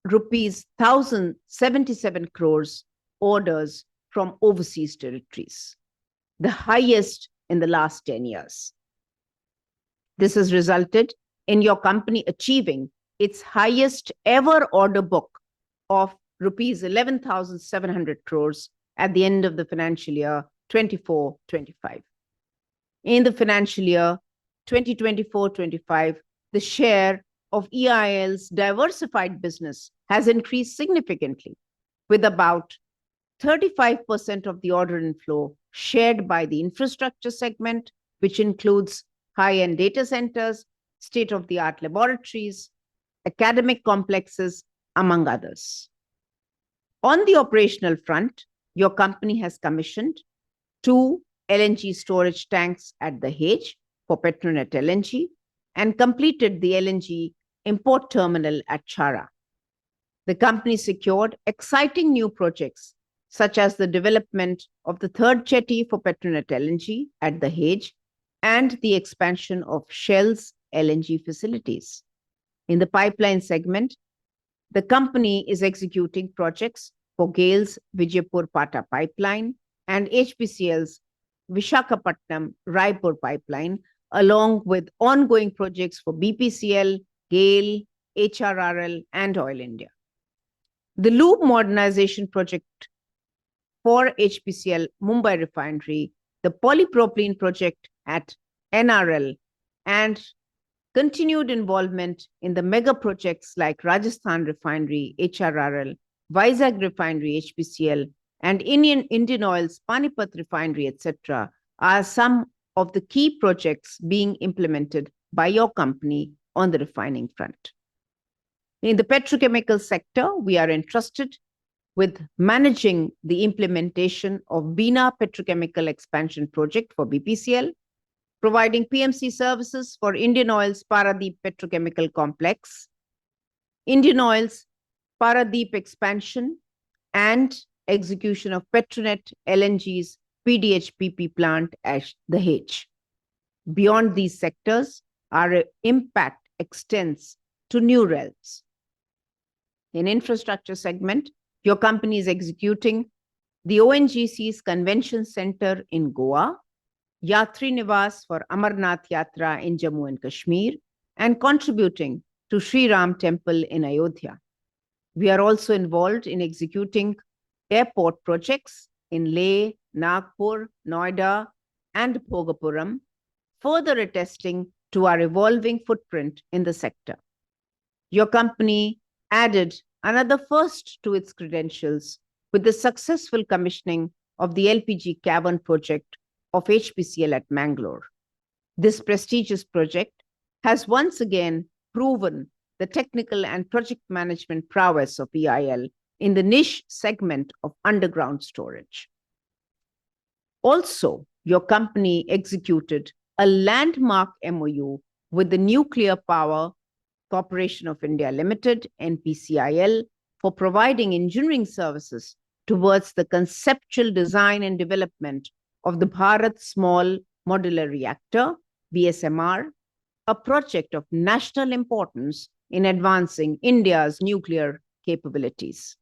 rupees 1,077 crores orders from overseas territories, the highest in the last 10 years. This has resulted in your company achieving its highest ever order book of rupees 11,700 crores at the end of the financial year 24-25. In the financial year 2024-25, the share of EIL's diversified business has increased significantly, with about 35% of the order inflow shared by the infrastructure segment, which includes high-end data centers, state-of-the-art laboratories, academic complexes, among others. On the operational front, your company has commissioned 2 LNG storage tanks at the Dahej for Petronet LNG and completed the LNG import terminal at Chhara. The company secured exciting new projects such as the development of the third jetty for Petronet LNG at the Dahej and the expansion of Shell's LNG facilities. In the pipeline segment, the company is executing projects for GAIL's Vijaypur-Pata pipeline and HPCL's Visakhapatnam-Raipur pipeline, along with ongoing projects for BPCL, GAIL, HRRL, and Oil India. The lube modernization project for HPCL Mumbai Refinery, the polypropylene project at NRL, and continued involvement in the mega projects like Rajasthan Refinery, HRRL, Vizag Refinery, HPCL, and Indian Oil's Panipat Refinery, etc., are some of the key projects being implemented by your company on the refining front. In the petrochemical sector, we are entrusted with managing the implementation of Bina Petrochemical Expansion Project for BPCL, providing PMC services for Indian Oil's Paradeep Petrochemical Complex, Indian Oil's Paradeep expansion, and execution of Petronet LNG's PDH-PP plant at the Dahej. Beyond these sectors, our impact extends to new realms. In infrastructure segment, your company is executing the ONGC's Convention Center in Goa, Yatri Niwas for Amarnath Yatra in Jammu and Kashmir, and contributing to Sri Ram Temple in Ayodhya. We are also involved in executing airport projects in Leh, Nagpur, Noida, and Bhogapuram, further attesting to our evolving footprint in the sector. Your company added another first to its credentials with the successful commissioning of the LPG cavern project of HPCL at Mangalore. This prestigious project has once again proven the technical and project management prowess of EIL in the niche segment of underground storage. Also, your company executed a landmark MOU with the Nuclear Power Corporation of India Limited, NPCIL, for providing engineering services towards the conceptual design and development of the Bharat Small Modular Reactor, BSMR, a project of national importance in advancing India's nuclear capabilities.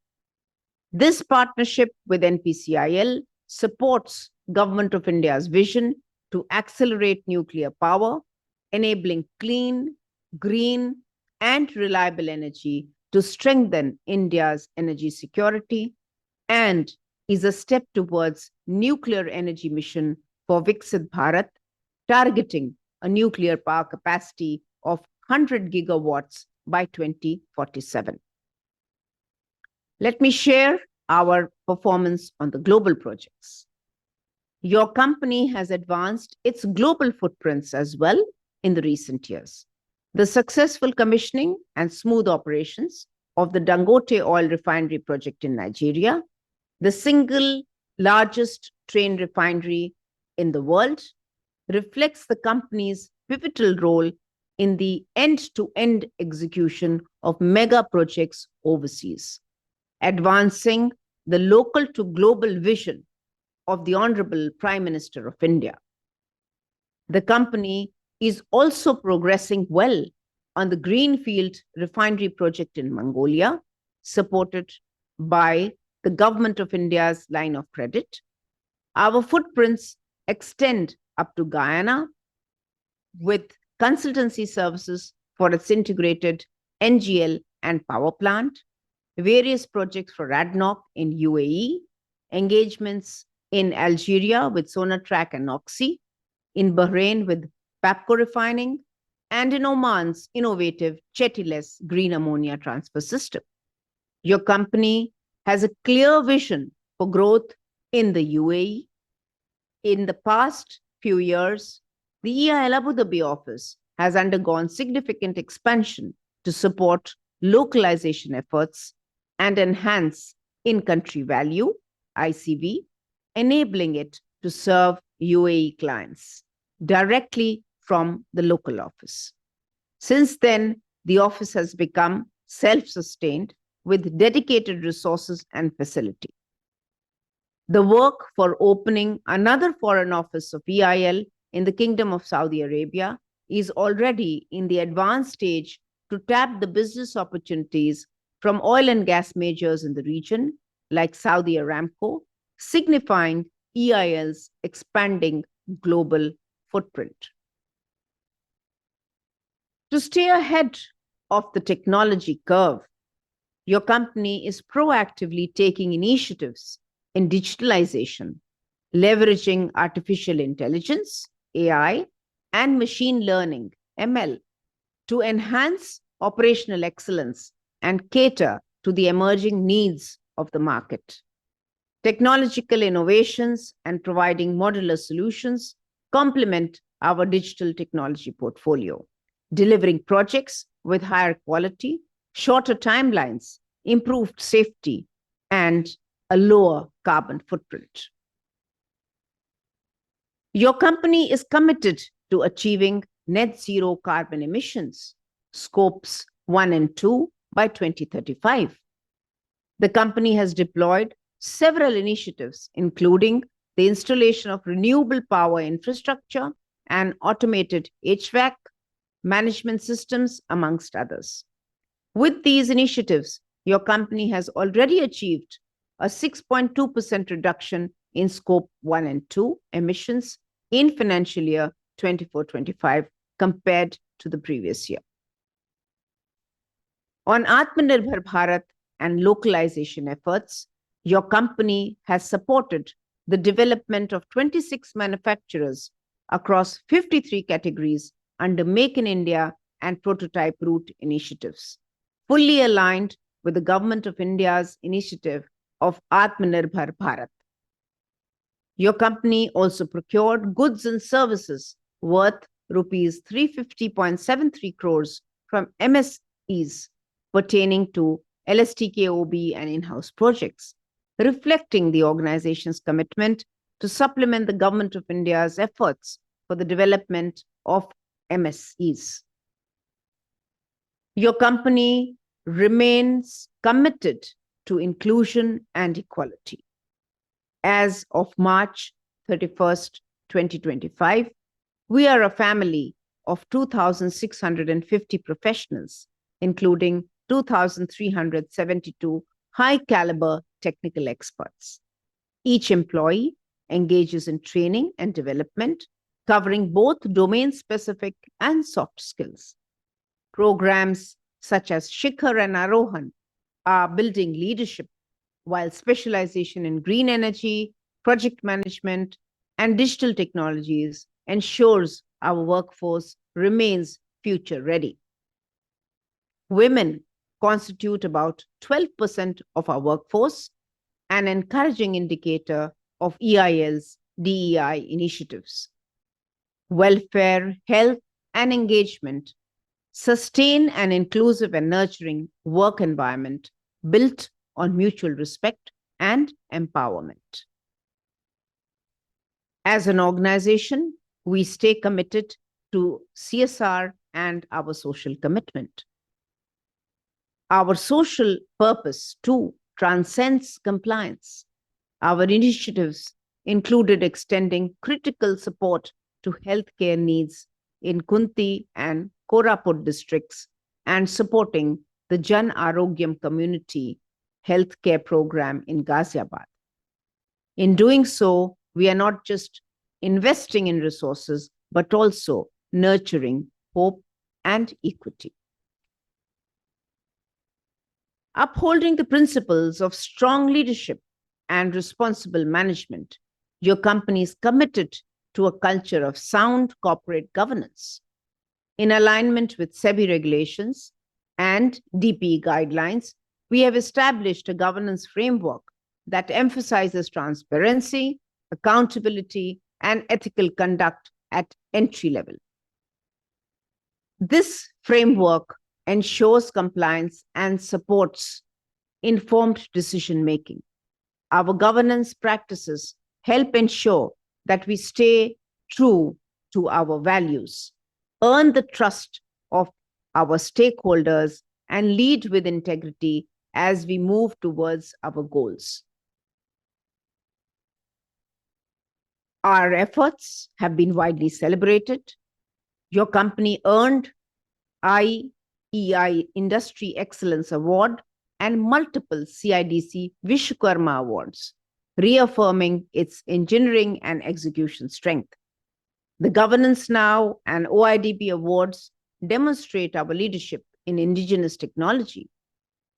This partnership with NPCIL supports Government of India's vision to accelerate nuclear power, enabling clean, green, and reliable energy to strengthen India's energy security, and is a step towards nuclear energy mission for Viksit Bharat, targeting a nuclear power capacity of 100 gigawatts by 2047. Let me share our performance on the global projects. Your company has advanced its global footprints as well in the recent years. The successful commissioning and smooth operations of the Dangote oil refinery project in Nigeria, the single largest train refinery in the world, reflects the company's pivotal role in the end-to-end execution of mega projects overseas, advancing the local to global vision of the Honorable Prime Minister of India. The company is also progressing well on the Greenfield refinery project in Mongolia, supported by the Government of India's line of credit. Our footprints extend up to Guyana with consultancy services for its integrated NGL and power plant, various projects for ADNOC in UAE, engagements in Algeria with Sonatrach and Oxy, in Bahrain with Papco Refining, and in Oman's innovative Chetyless green ammonia transfer system. Your company has a clear vision for growth in the UAE. In the past few years, the EIL Abu Dhabi office has undergone significant expansion to support localization efforts and enhance in-country value, ICV, enabling it to serve UAE clients directly from the local office. Since then, the office has become self-sustained with dedicated resources and facility. The work for opening another foreign office of EIL in the Kingdom of Saudi Arabia is already in the advanced stage to tap the business opportunities from oil and gas majors in the region, like Saudi Aramco, signifying EIL's expanding global footprint. To stay ahead of the technology curve, your company is proactively taking initiatives in digitalization, leveraging artificial intelligence, AI, and machine learning, ML, to enhance operational excellence and cater to the emerging needs of the market. Technological innovations and providing modular solutions complement our digital technology portfolio, delivering projects with higher quality, shorter timelines, improved safety, and a lower carbon footprint. Your company is committed to achieving net zero carbon emissions, scopes 1 and 2, by 2035. The company has deployed several initiatives, including the installation of renewable power infrastructure and automated HVAC management systems, amongst others. With these initiatives, your company has already achieved a 6.2% reduction in Scope 1 and 2 emissions in financial year 24-25 compared to the previous year. On Atmanirbhar Bharat and localization efforts, your company has supported the development of 26 manufacturers across 53 categories under Make in India and Prototype Route initiatives, fully aligned with the Government of India's initiative of Atmanirbhar Bharat. Your company also procured goods and services worth rupees 350.73 crores from MSEs pertaining to LSTKOB and in-house projects, reflecting the organization's commitment to supplement the Government of India's efforts for the development of MSEs. Your company remains committed to inclusion and equality. As of March 31st, 2025, we are a family of 2,650 professionals, including 2,372 high-caliber technical experts. Each employee engages in training and development, covering both domain-specific and soft skills. Programs such as Shikhar and Arohan are building leadership, while specialization in green energy, project management, and digital technologies ensures our workforce remains future-ready. Women constitute about 12% of our workforce, an encouraging indicator of EIL's DEI initiatives. Welfare, health, and engagement sustain an inclusive and nurturing work environment built on mutual respect and empowerment. As an organization, we stay committed to CSR and our social commitment. Our social purpose, too, transcends compliance. Our initiatives included extending critical support to healthcare needs in Kunti and Koraput districts and supporting the Jan Arogyam community healthcare program in Ghaziabad. In doing so, we are not just investing in resources, but also nurturing hope and equity. Upholding the principles of strong leadership and responsible management, your company is committed to a culture of sound corporate governance. In alignment with SEBI regulations and DPE guidelines, we have established a governance framework that emphasizes transparency, accountability, and ethical conduct at entry level. This framework ensures compliance and supports informed decision-making. Our governance practices help ensure that we stay true to our values, earn the trust of our stakeholders, and lead with integrity as we move towards our goals. Our efforts have been widely celebrated. Your company earned IEI Industry Excellence Award and multiple CIDC Vishwakarma Awards, reaffirming its engineering and execution strength. The Governance Now and OIDB Awards demonstrate our leadership in indigenous technology.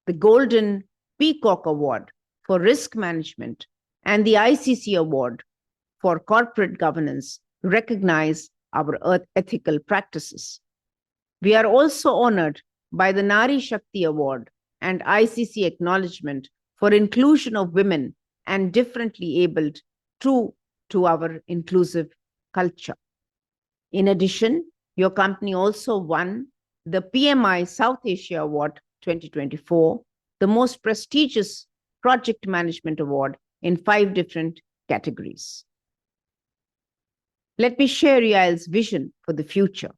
The Golden Peacock Award for Risk Management and the ICC Award for Corporate Governance recognize our ethical practices. We are also honored by the Nari Shakti Award and ICC acknowledgement for inclusion of women and differently abled, true to our inclusive culture. In addition, your company also won the PMI South Asia Award 2024, the most prestigious project management award in 5 different categories. Let me share EIL's vision for the future.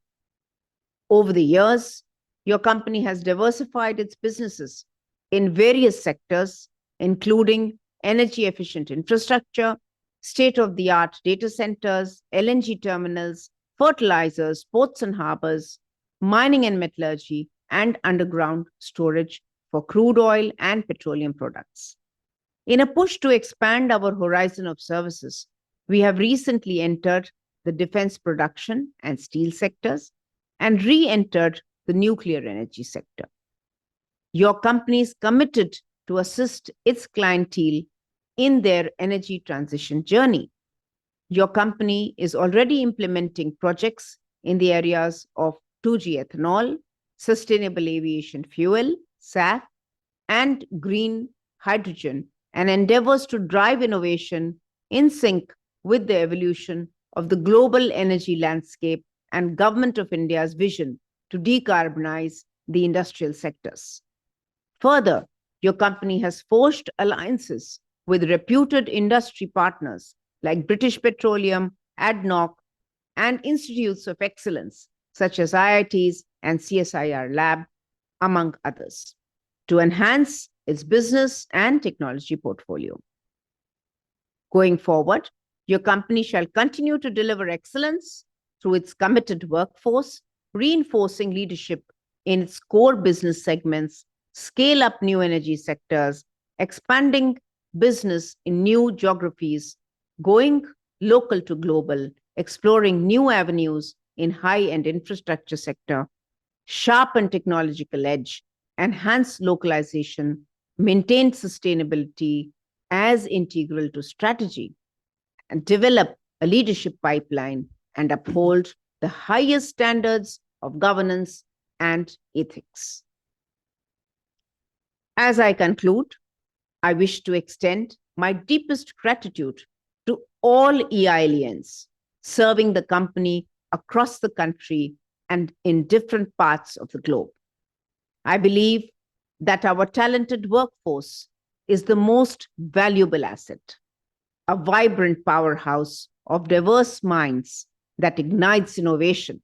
Over the years, your company has diversified its businesses in various sectors, including energy-efficient infrastructure, state-of-the-art data centers, LNG terminals, fertilizers, ports and harbors, mining and metallurgy, and underground storage for crude oil and petroleum products. In a push to expand our horizon of services, we have recently entered the defense production and steel sectors and re-entered the nuclear energy sector. Your company is committed to assist its clientele in their energy transition journey. Your company is already implementing projects in the areas of 2G ethanol, sustainable aviation fuel, SAF, and green hydrogen, and endeavors to drive innovation in sync with the evolution of the global energy landscape and Government of India's vision to decarbonize the industrial sectors. Further, your company has forged alliances with reputed industry partners like British Petroleum, ADNOC, and institutes of excellence such as IITs and CSIR Lab, among others, to enhance its business and technology portfolio. Going forward, your company shall continue to deliver excellence through its committed workforce, reinforcing leadership in its core business segments, scale up new energy sectors, expanding business in new geographies, going local to global, exploring new avenues in high-end infrastructure sector, sharpen technological edge, enhance localization, maintain sustainability as integral to strategy, and develop a leadership pipeline and uphold the highest standards of governance and ethics. As I conclude, I wish to extend my deepest gratitude to all EILians serving the company across the country and in different parts of the globe. I believe that our talented workforce is the most valuable asset, a vibrant powerhouse of diverse minds that ignites innovation,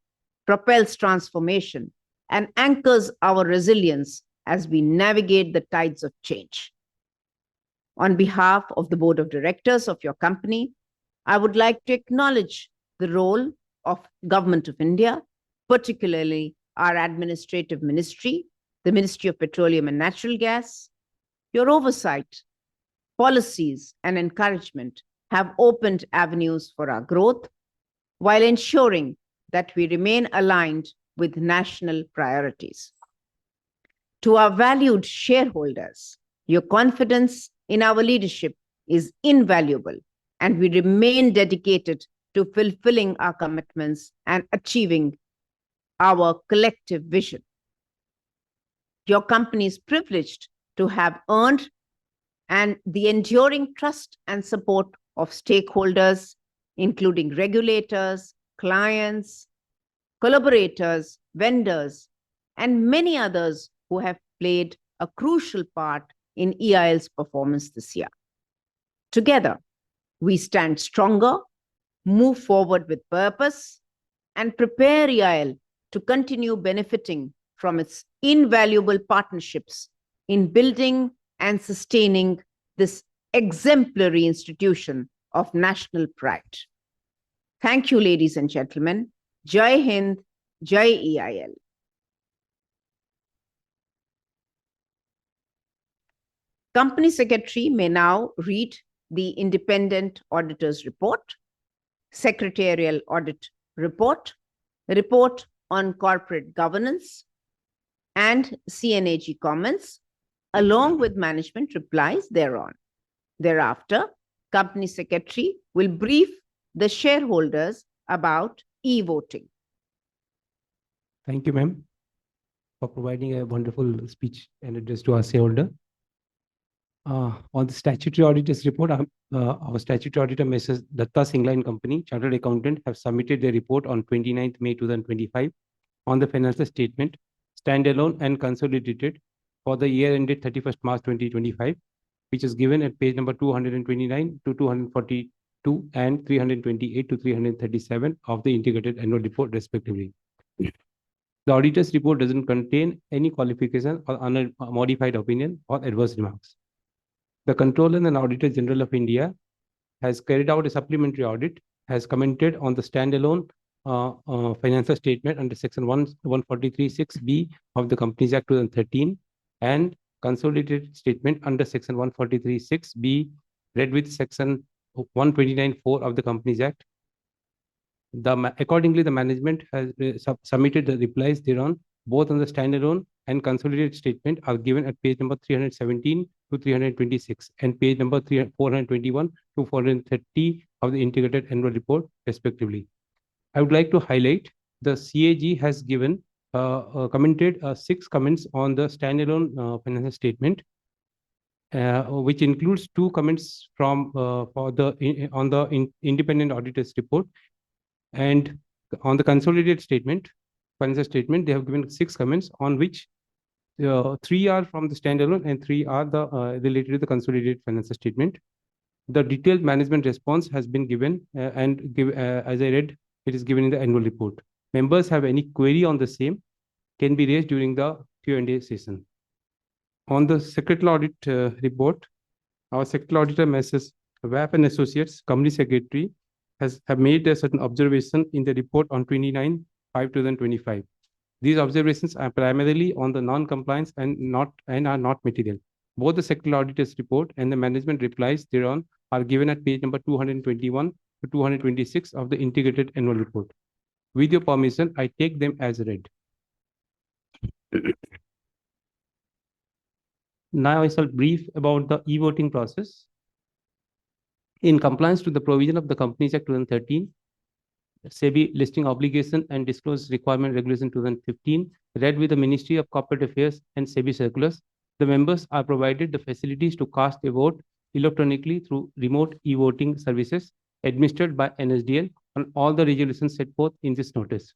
propels transformation, and anchors our resilience as we navigate the tides of change. On behalf of the Board of Directors of your company, I would like to acknowledge the role of Government of India, particularly our administrative ministry, the Ministry of Petroleum and Natural Gas. Your oversight, policies, and encouragement have opened avenues for our growth while ensuring that we remain aligned with national priorities. To our valued shareholders, your confidence in our leadership is invaluable, and we remain dedicated to fulfilling our commitments and achieving our collective vision. Your company is privileged to have earned and the enduring trust and support of stakeholders, including regulators, clients, collaborators, vendors, and many others who have played a crucial part in EIL's performance this year. Together, we stand stronger, move forward with purpose, and prepare EIL to continue benefiting from its invaluable partnerships in building and sustaining this exemplary institution of national pride. Thank you, ladies and gentlemen. Jai Hind, Jai EIL. Company Secretary may now read the Independent Auditor's Report, Secretarial Audit Report, Report on Corporate Governance, and C&AG comments, along with management replies thereon. Thereafter, Company Secretary will brief the shareholders about e-voting. Thank you, ma'am, for providing a wonderful speech and address to our shareholder. On the statutory auditor's report, our statutory auditor, Mrs. Datta Singla and Company, Chartered Accountant, have submitted their report on 29th May 2025 on the financial statement, standalone and consolidated, for the year ended 31st March 2025, which is given at page number 229 to 242 and 328 to 337 of the integrated annual report, respectively. The auditor's report doesn't contain any qualification or unmodified opinion or adverse remarks. The Controller and Auditor General of India has carried out a supplementary audit, has commented on the standalone financial statement under section 143(6)(b of the Companies Act 2013 and consolidated statement under section 143(6) be read with section 129(4) of the Companies Act. Accordingly, the management has submitted the replies thereon, both on the standalone and consolidated statement are given at page number 317 to 326 and page number 421 to 430 of the integrated annual report, respectively. I would like to highlight the CAG has given commented 6 comments on the standalone financial statement, which includes 2 comments from on the independent auditor's report, and on the consolidated statement, financial statement, they have given 6 comments, on which 3 are from the standalone and 3 are the related to the consolidated financial statement. The detailed management response has been given as I read, it is given in the annual report. Members have any query on the same can be raised during the Q&A session. On the secretarial audit report, our secretarial auditor, Messrs. WAP and Associates, Company Secretary, have made a certain observation in the report on 29/5/2025. These observations are primarily on the non-compliance and are not material. Both the secretarial auditor's report and the management replies thereon are given at page number 221 to 226 of the integrated annual report. With your permission, I take them as read. Now I shall brief about the e-voting process. In compliance to the provision of the Companies Act 2013, SEBI listing obligation and disclose requirement regulation 2015, read with the Ministry of Corporate Affairs and SEBI circulars, the members are provided the facilities to cast a vote electronically through remote e-voting services administered by NSDL on all the resolutions set forth in this notice.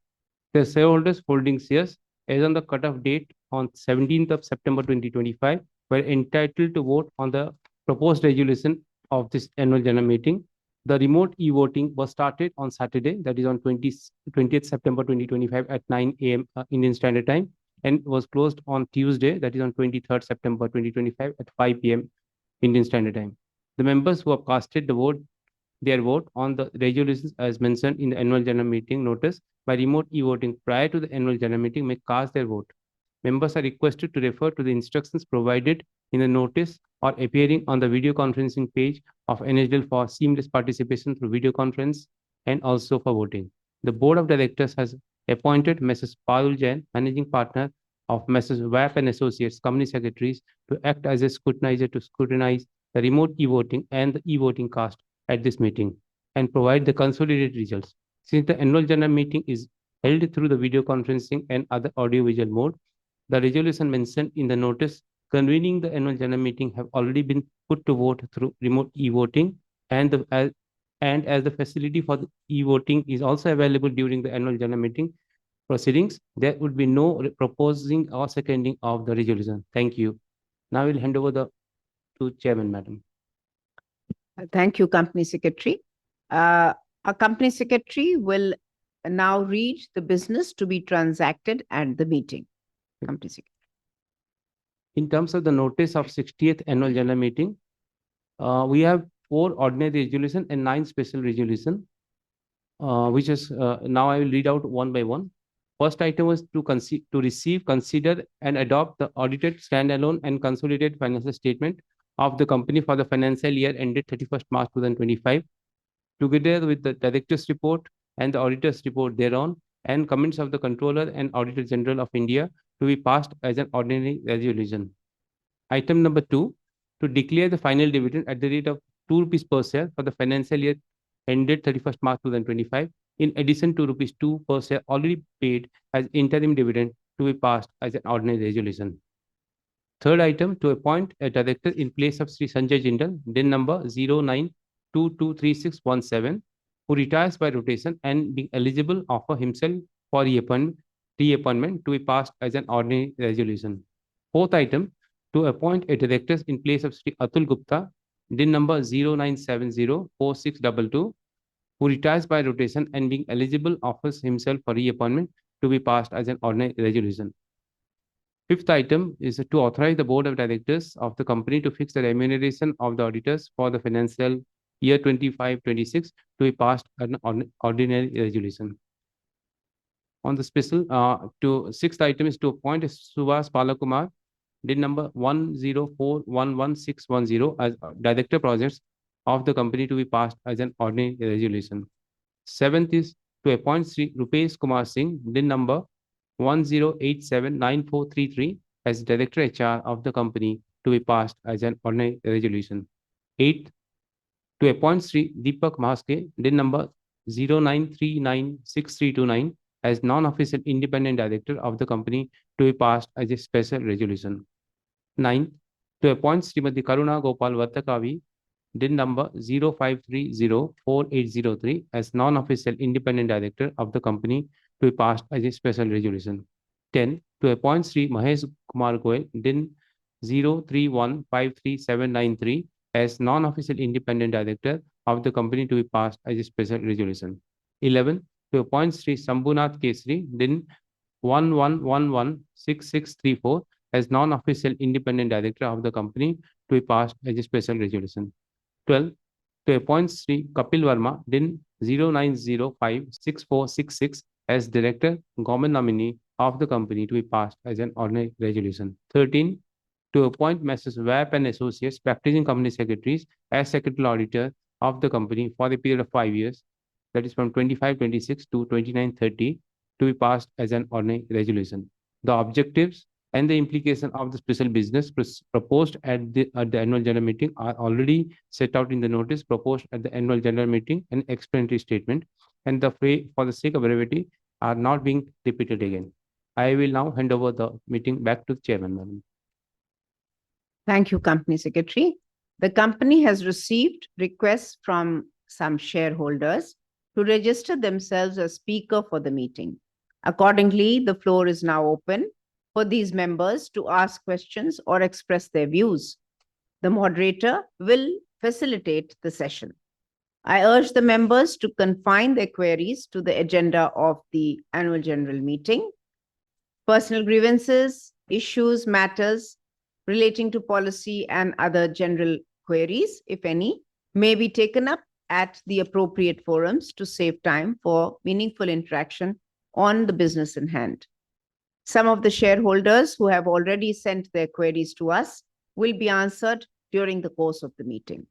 The shareholders holding shares as on the cutoff date on 17th of September 2025 were entitled to vote on the proposed resolution of this annual general meeting. The remote e-voting was started on Saturday, that is on 20th September 2025 at 9 a.m. Indian Standard Time, and was closed on Tuesday, that is on 23rd September 2025 at 5 p.m. Indian Standard Time. The members who have casted their vote on the resolutions as mentioned in the annual general meeting notice by remote e-voting prior to the annual general meeting may cast their vote. Members are requested to refer to the instructions provided in the notice or appearing on the video conferencing page of NSDL for seamless participation through video conference and also for voting. The Board of Directors has appointed Mrs. Payul Jain, Managing Partner of Mrs. WAP and Associates, Company Secretaries, to act as a scrutinizer to scrutinize the remote e-voting and the e-voting cast at this meeting and provide the consolidated results. Since the annual general meeting is held through the video conferencing and other audio-visual mode, the resolution mentioned in the notice convening the annual general meeting have already been put to vote through remote e-voting, and as the facility for the e-voting is also available during the annual general meeting proceedings, there would be no proposing or seconding of the resolution. Thank you. Now we'll hand over to Chairman, Madam. Thank you, Company Secretary. Our Company Secretary will now read the business to be transacted at the meeting. Company Secretary. In terms of the notice of 60th annual general meeting, we have 4 ordinary resolution and 9 special resolution, which is now I will read out one by one. First item was to receive, consider, and adopt the audited standalone and consolidated financial statement of the company for the financial year ended 31st March 2025, together with the director's report and the auditor's report thereon, and comments of the Controller and Auditor General of India to be passed as an ordinary resolution. Item number 2, to declare the final dividend at the rate of 2 rupees per share for the financial year ended 31st March 2025, in addition to rupees 2 per share already paid as interim dividend to be passed as an ordinary resolution. Third item, to appoint a director in place of Sri Sanjay Jindal, DIN number 09223617, who retires by rotation and being eligible offer himself for reappointment to be passed as an ordinary resolution. Fourth item, to appoint a director in place of Sri Atul Gupta, DIN number 09704622, who retires by rotation and being eligible offers himself for reappointment to be passed as an ordinary resolution. Fifth item is to authorize the Board of Directors of the company to fix the remuneration of the auditors for the financial year 25-26 to be passed as an ordinary resolution. On the special, sixth item is to appoint Subhas Palakumar DIN number 104111610 as Director Projects of the company to be passed as an ordinary resolution. Seventh is to appoint Sri Rupesh Kumar Singh, DIN number 10879433 as Director HR of the company to be passed as an ordinary resolution. Eighth, to appoint Sri Deepak Mahaske, DIN number 09396329 as non-official independent director of the company to be passed as a special resolution. Ninth, to appoint Srimati Karuna Gopal Vartakavi, DIN number 05304803 as non-official independent director of the company to be passed as a special resolution. 10. To appoint Sri Mahesh Kumar Goel, DIN 03153793 as non-official independent director of the company to be passed as a special resolution. 11. To appoint Sri Sambhunath Kesri, DIN 11116634 as non-official independent director of the company to be passed as a special resolution. 12. To appoint Sri Kapil Verma, DIN 09056466 as director, government nominee of the company to be passed as an ordinary resolution. 13. To appoint Messrs. WAP and Associates, practicing company secretaries, as secretarial auditor of the company for the period of 5 years, that is from 2526 to 2930, to be passed as an ordinary resolution. The objectives and the implication of the special business proposed at the annual general meeting are already set out in the notice proposed at the annual general meeting and explanatory statement, and for the sake of brevity are not being repeated again. I will now hand over the meeting back to the chairman, madam. Thank you, Company Secretary. The company has received requests from some shareholders to register themselves as speaker for the meeting. Accordingly, the floor is now open for these members to ask questions or express their views. The moderator will facilitate the session. I urge the members to confine their queries to the agenda of the annual general meeting. Personal grievances, issues, matters relating to policy and other general queries, if any, may be taken up at the appropriate forums to save time for meaningful interaction on the business in hand. Some of the shareholders who have already sent their queries to us will be answered during the course of the meeting.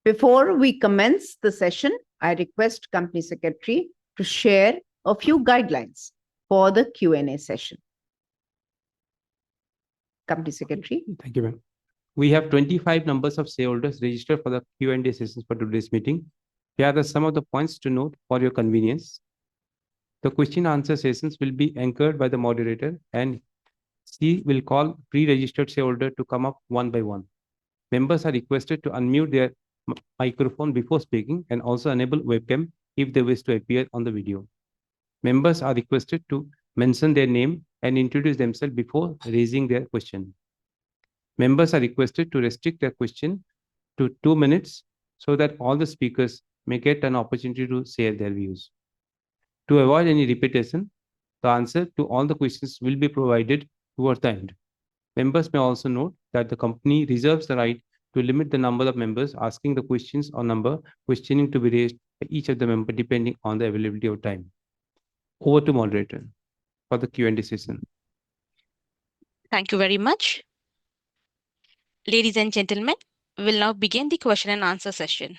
Before we commence the session, I request Company Secretary to share a few guidelines for the Q&A session. Company Secretary. Thank you, ma'am. We have 25 numbers of shareholders registered for the Q&A sessions for today's meeting. Here are some of the points to note for your convenience. The question answer sessions will be anchored by the moderator, and she will call pre-registered shareholder to come up one by one. Members are requested to unmute their microphone before speaking and also enable webcam if they wish to appear on the video. Members are requested to mention their name and introduce themselves before raising their question. Members are requested to restrict their question to 2 minutes so that all the speakers may get an opportunity to share their views. To avoid any repetition, the answer to all the questions will be provided towards the end. Members may also note that the company reserves the right to limit the number of members asking the questions or number questioning to be raised by each of the members depending on the availability of time. Over to moderator for the Q&A session. Thank you very much. Ladies and gentlemen, we will now begin the question and answer session.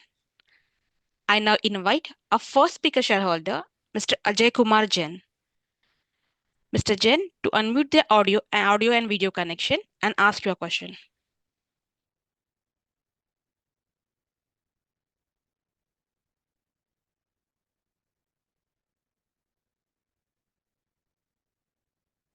I now invite our first speaker shareholder, Mr. Ajay Kumar Jain. Mr. Jain, to unmute the audio and video connection and ask your question.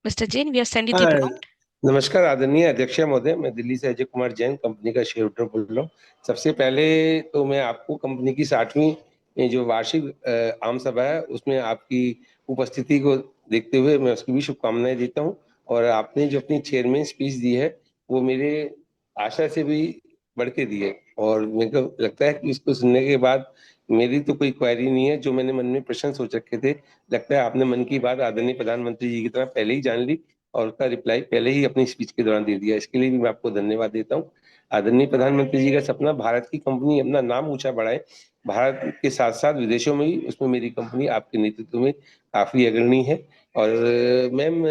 Mr. Jain, we have sent you the prompt. नमस्कार आदरणीय अध्यक्ष महोदय, मैं दिल्ली से Ajay Kumar Jain company का share holder बोल रहा हूँ। सबसे पहले तो मैं आपको कंपनी की 60वीं जो वार्षिक आम सभा है उसमें आपकी उपस्थिति को देखते हुए मैं उसकी भी शुभकामनाएं देता हूँ। और आपने जो अपनी चेयरमैन स्पीच दी है वो मेरे आशा से भी बढ़ के दी है, और मेरे को लगता है कि इसको सुनने के बाद मेरी तो कोई क्वेरी नहीं है। जो मैंने मन में प्रश्न सोच रखे थे, लगता है आपने मन की बात आदरणीय प्रधानमंत्री जी की तरह पहले ही जान ली और उसका रिप्लाई पहले ही अपनी स्पीच के दौरान दे दिया। इसके लिए भी मैं आपको धन्यवाद देता हूँ। आदरणीय प्रधानमंत्री जी का सपना भारत की कंपनी अपना नाम ऊंचा बढ़ाए, भारत के साथ साथ विदेशों में भी, उसमें मेरी कंपनी आपके नेतृत्व में काफी अग्रणी है। और मैम,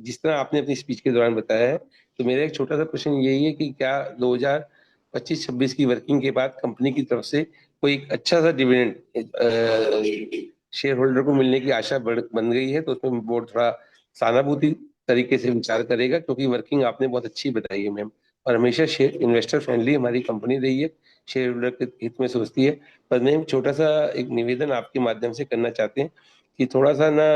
जिस तरह आपने अपनी स्पीच के दौरान बताया है, तो मेरा एक छोटा सा प्रश्न यही है कि क्या 2025-26 की वर्किंग के बाद कंपनी की तरफ से कोई एक अच्छा सा डिविडेंड शेयर होल्डर को मिलने की आशा बन गई है, तो उसमें बोर्ड थोड़ा सहानुभूति तरीके से विचार करेगा, क्योंकि वर्किंग आपने बहुत अच्छी बताई है मैम, और हमेशा शेयर इन्वेस्टर फ्रेंडली हमारी कंपनी रही है, शेयर होल्डर के हित में सोचती है। पर मैम, छोटा सा एक निवेदन आपके माध्यम से करना चाहते हैं कि थोड़ा सा ना,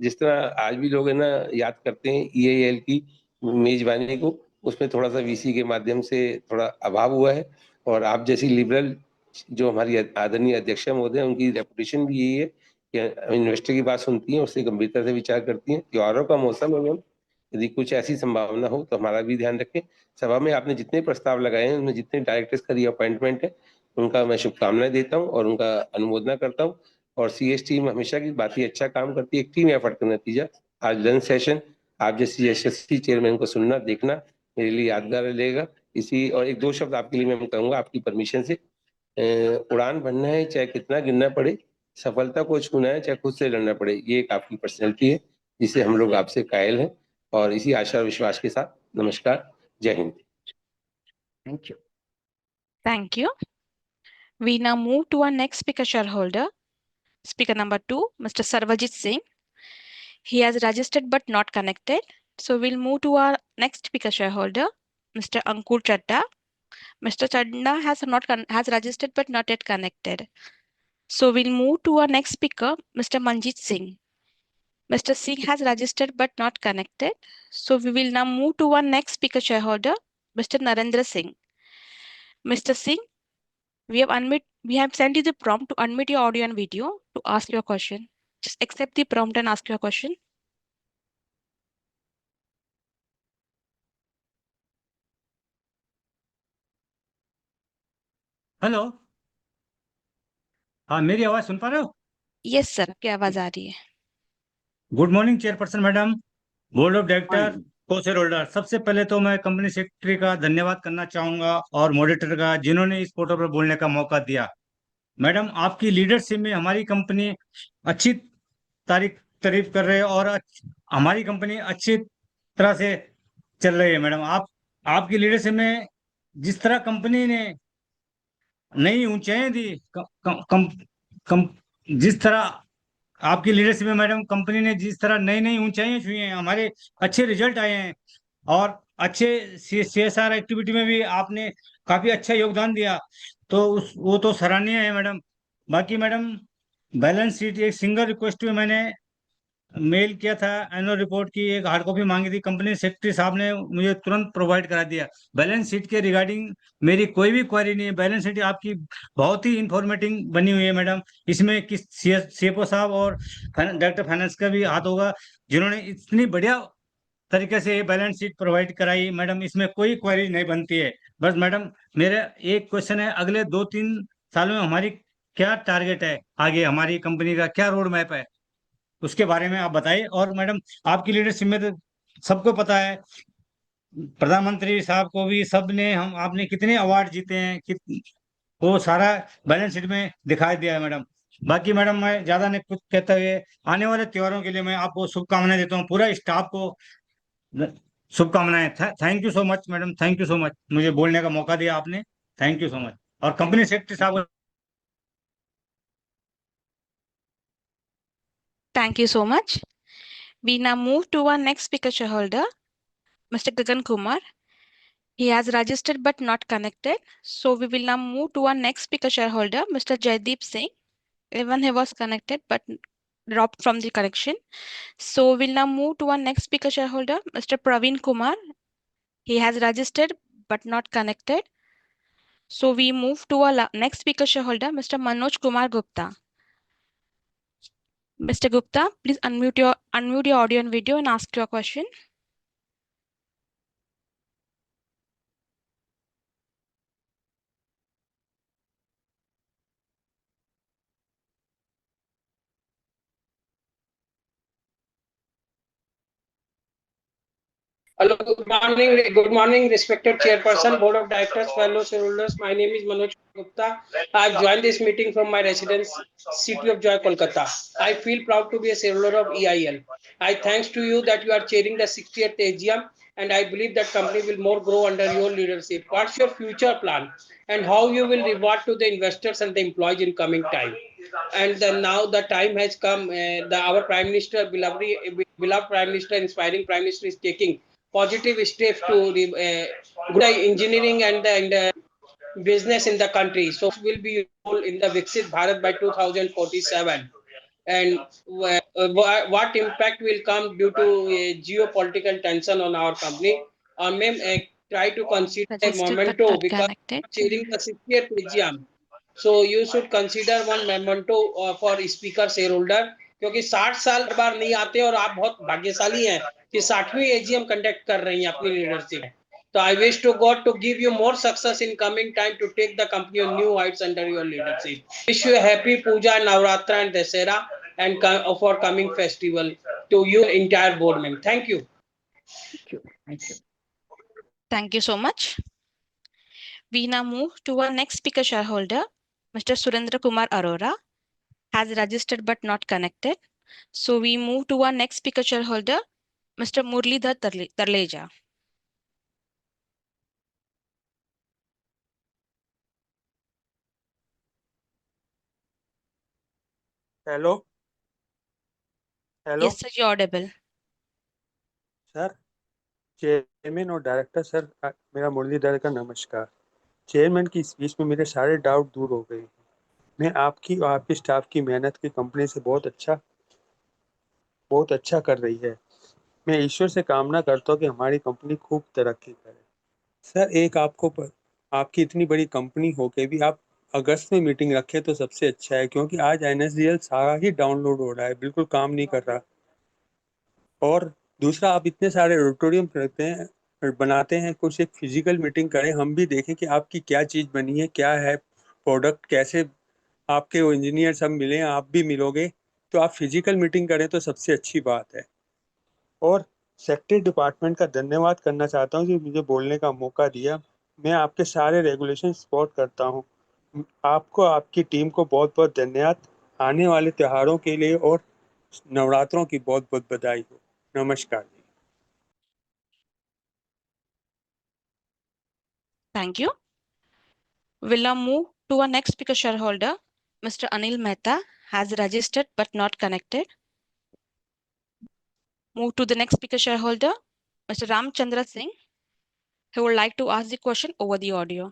जिस तरह आज भी लोग है ना याद करते हैं ईएएल की मेजबानी को, उसमें थोड़ा सा वीसी के माध्यम से थोड़ा अभाव हुआ है, और आप जैसी लिबरल जो हमारी आदरणीय अध्यक्षा महोदय, उनकी रेपुटेशन भी यही है कि इन्वेस्टर की बात सुनती हैं, उससे गंभीरता से विचार करती हैं। त्योहारों का मौसम है मैम, यदि कुछ ऐसी संभावना हो तो हमारा भी ध्यान रखें। सभा में आपने जितने प्रस्ताव लगाए हैं, उनमें जितने डायरेक्टर्स का रीअपॉइंटमेंट है, उनका मैं शुभकामनाएं देता हूँ और उनका अनुमोदना करता हूँ। और सीएस टीम हमेशा की बात ही अच्छा काम करती है, एक टीम एफर्ट का नतीजा। आज लंच सेशन आप जैसी यशस्वी चेयरमैन को सुनना देखना मेरे लिए यादगार रहेगा। इसी और एक दो शब्द आपके लिए मैं कहूँगा, आपकी परमिशन से। उड़ान भरना है चाहे कितना गिरना पड़े, सफलता को छूना है चाहे खुद से लड़ना पड़े, ये एक आपकी पर्सनैलिटी है जिसे हम लोग आपसे कायल हैं। और इसी आशा और विश्वास के साथ नमस्कार, जय Hind. Thank you. Thank you. We now move to our next speaker shareholder, speaker number 2, Mr. Sarvajit Singh. He has registered but not connected. So we'll move to our next speaker shareholder, Mr. Ankur Chadda. Mr. Chadda has registered but not yet connected. So we'll move to our next speaker, Mr. Manjit Singh. Mr. Singh has registered but not connected. So we will now move to our next speaker shareholder, Mr. Narendra Singh. Mr. Singh, we have sent you the prompt to unmute your audio and video to ask your question. Just accept the prompt and ask your question. Hello. हाँ, मेरी आवाज सुन पा रहे हो? Yes, sir. आपकी आवाज आ रही है. Good morning chairperson madam, board of director, को शेयर होल्डर। सबसे पहले तो मैं कंपनी सेक्रेटरी का धन्यवाद करना चाहूंगा और मॉडरेटर का, जिन्होंने इस पोर्टल पर बोलने का मौका दिया। मैडम, आपकी लीडरशिप में हमारी कंपनी अच्छी तारीफ कर रहे हैं और हमारी कंपनी अच्छी तरह से चल रही है। मैडम, आपकी लीडरशिप में जिस तरह कंपनी ने नई ऊंचाई दी, कम, कम, कम, कम, जिस तरह आपकी लीडरशिप में मैडम कंपनी ने जिस तरह नई नई ऊंचाइयां छुई हैं, हमारे अच्छे रिजल्ट आए हैं और अच्छे सीएसआर एक्टिविटी में भी आपने काफी अच्छा योगदान दिया, तो वो तो सराहनीय है मैडम। बाकी मैडम, बैलेंस शीट एक सिंगल रिक्वेस्ट में मैंने मेल किया था, एनुअल रिपोर्ट की एक हार्ड कॉपी मांगी थी, कंपनी सेक्रेटरी साहब ने मुझे तुरंत प्रोवाइड करा दिया। बैलेंस शीट के रिगार्डिंग मेरी कोई भी क्वेरी नहीं है। बैलेंस शीट आपकी बहुत ही इंफॉर्मेटिव बनी हुई है मैडम। इसमें किस सीएफओ साहब और डायरेक्टर फाइनेंस का भी हाथ होगा, जिन्होंने इतनी बढ़िया तरीके से ये बैलेंस शीट प्रोवाइड कराई। मैडम, इसमें कोई क्वेरी नहीं बनती है। बस मैडम, मेरा एक क्वेश्चन है, अगले 2-3 सालों में हमारी क्या टारगेट है, आगे हमारी कंपनी का क्या रोड मैप है, उसके बारे में आप बताइए। और मैडम, आपकी लीडरशिप में तो सबको पता है, प्रधानमंत्री साहब को भी सबने, हम आपने कितने अवार्ड जीते हैं, वो सारा बैलेंस शीट में दिखाई दिया है मैडम। बाकी मैडम, मैं ज्यादा नहीं कुछ कहते हुए आने वाले त्योहारों के लिए मैं आपको शुभकामनाएं देता हूँ, पूरा स्टाफ को शुभकामनाएं। Thank you so much madam, thank you so much, मुझे बोलने का मौका दिया आपने, थैंक यू सो मच। और कंपनी सेक्रेटरी साहब, Thank you so much. We now move to our next speaker shareholder, Mr. Gagan Kumar. He has registered but not connected. So we will now move to our next speaker shareholder, Mr. Jaideep Singh. Even he was connected but dropped from the connection. So we'll now move to our next speaker shareholder, Mr. Praveen Kumar. He has registered but not connected. So we move to our next speaker shareholder, Mr. Manoj Kumar Gupta. Mr. Gupta, please unmute your audio and video and ask your question. Hello, good morning, respected chairperson, board of directors, fellow shareholders. My name is Manoj Gupta. I've joined this meeting from my residence, City of Joy, Kolkata. I feel proud to be a shareholder of EIL. I thanks to you that you are chairing the 60th AGM, and I believe that company will more grow under your leadership. What's your future plan, and how you will reward to the investors and the employees in coming time? And then now the time has come. Our Prime Minister, beloved Prime Minister, inspiring Prime Minister, is taking positive steps to grow the engineering and the business in the country. So will be your role in the Viksit Bharat by 2047, and what impact will come due to geopolitical tension on our company? Ma'am, try to consider a Registered but memento not because connected. chairing the 60th AGM. So you should consider one memento for speaker shareholder, क्योंकि 60 साल बार नहीं आते और आप बहुत भाग्यशाली हैं कि 60वीं एजीएम कंडक्ट कर रही हैं अपनी leadership. So I wish to God to give you more success in coming time to take the company on new heights under your leadership. Wish you a happy Puja, Navratra and Dasera and for coming festival to you entire board member. Thank you. Thank you. Thank you. Thank you so much. We now move to our next speaker shareholder, Mr. Surendra Kumar Arora, has registered but not connected. So we move to our next speaker shareholder, Mr. Murlidhar Tarleja. Hello hello Yes, sir, you're audible. Sir, chairman और director sir, मेरा मुरलीधर का नमस्कार। Chairman की speech में मेरे सारे doubt दूर हो गए हैं। मैं आपकी और आपके स्टाफ की मेहनत की कंपनी से बहुत अच्छा कर रही है। मैं ईश्वर से कामना करता हूँ कि हमारी कंपनी खूब तरक्की करे। सर, आपकी इतनी बड़ी कंपनी हो के भी आप अगस्त में मीटिंग रखें तो सबसे अच्छा है, क्योंकि आज NSDL सारा ही डाउनलोड हो रहा है, बिल्कुल काम नहीं कर रहा। और दूसरा, आप इतने सारे ऑडिटोरियम बनाते हैं, कुछ एक फिजिकल मीटिंग करें, हम भी देखें कि आपकी क्या चीज़ बनी है, क्या है प्रोडक्ट, कैसे आपके वो इंजीनियर सब मिले, आप भी मिलोगे, तो आप फिजिकल मीटिंग करें तो सबसे अच्छी बात है। और सेक्रेटरी डिपार्टमेंट का धन्यवाद करना चाहता हूँ जो मुझे बोलने का मौका दिया। मैं आपके सारे रेगुलेशन सपोर्ट करता हूँ। आपको, आपकी टीम को बहुत बहुत धन्यवाद। आने वाले त्योहारों के लिए और नवरात्रों की बहुत बहुत बधाई हो। नमस्कार। Thank you. We'll now move to our next speaker shareholder, Mr. Anil Mehta, has registered but not connected. Move to the next speaker shareholder, Mr. Ramchandra Singh, who would like to ask the question over the audio.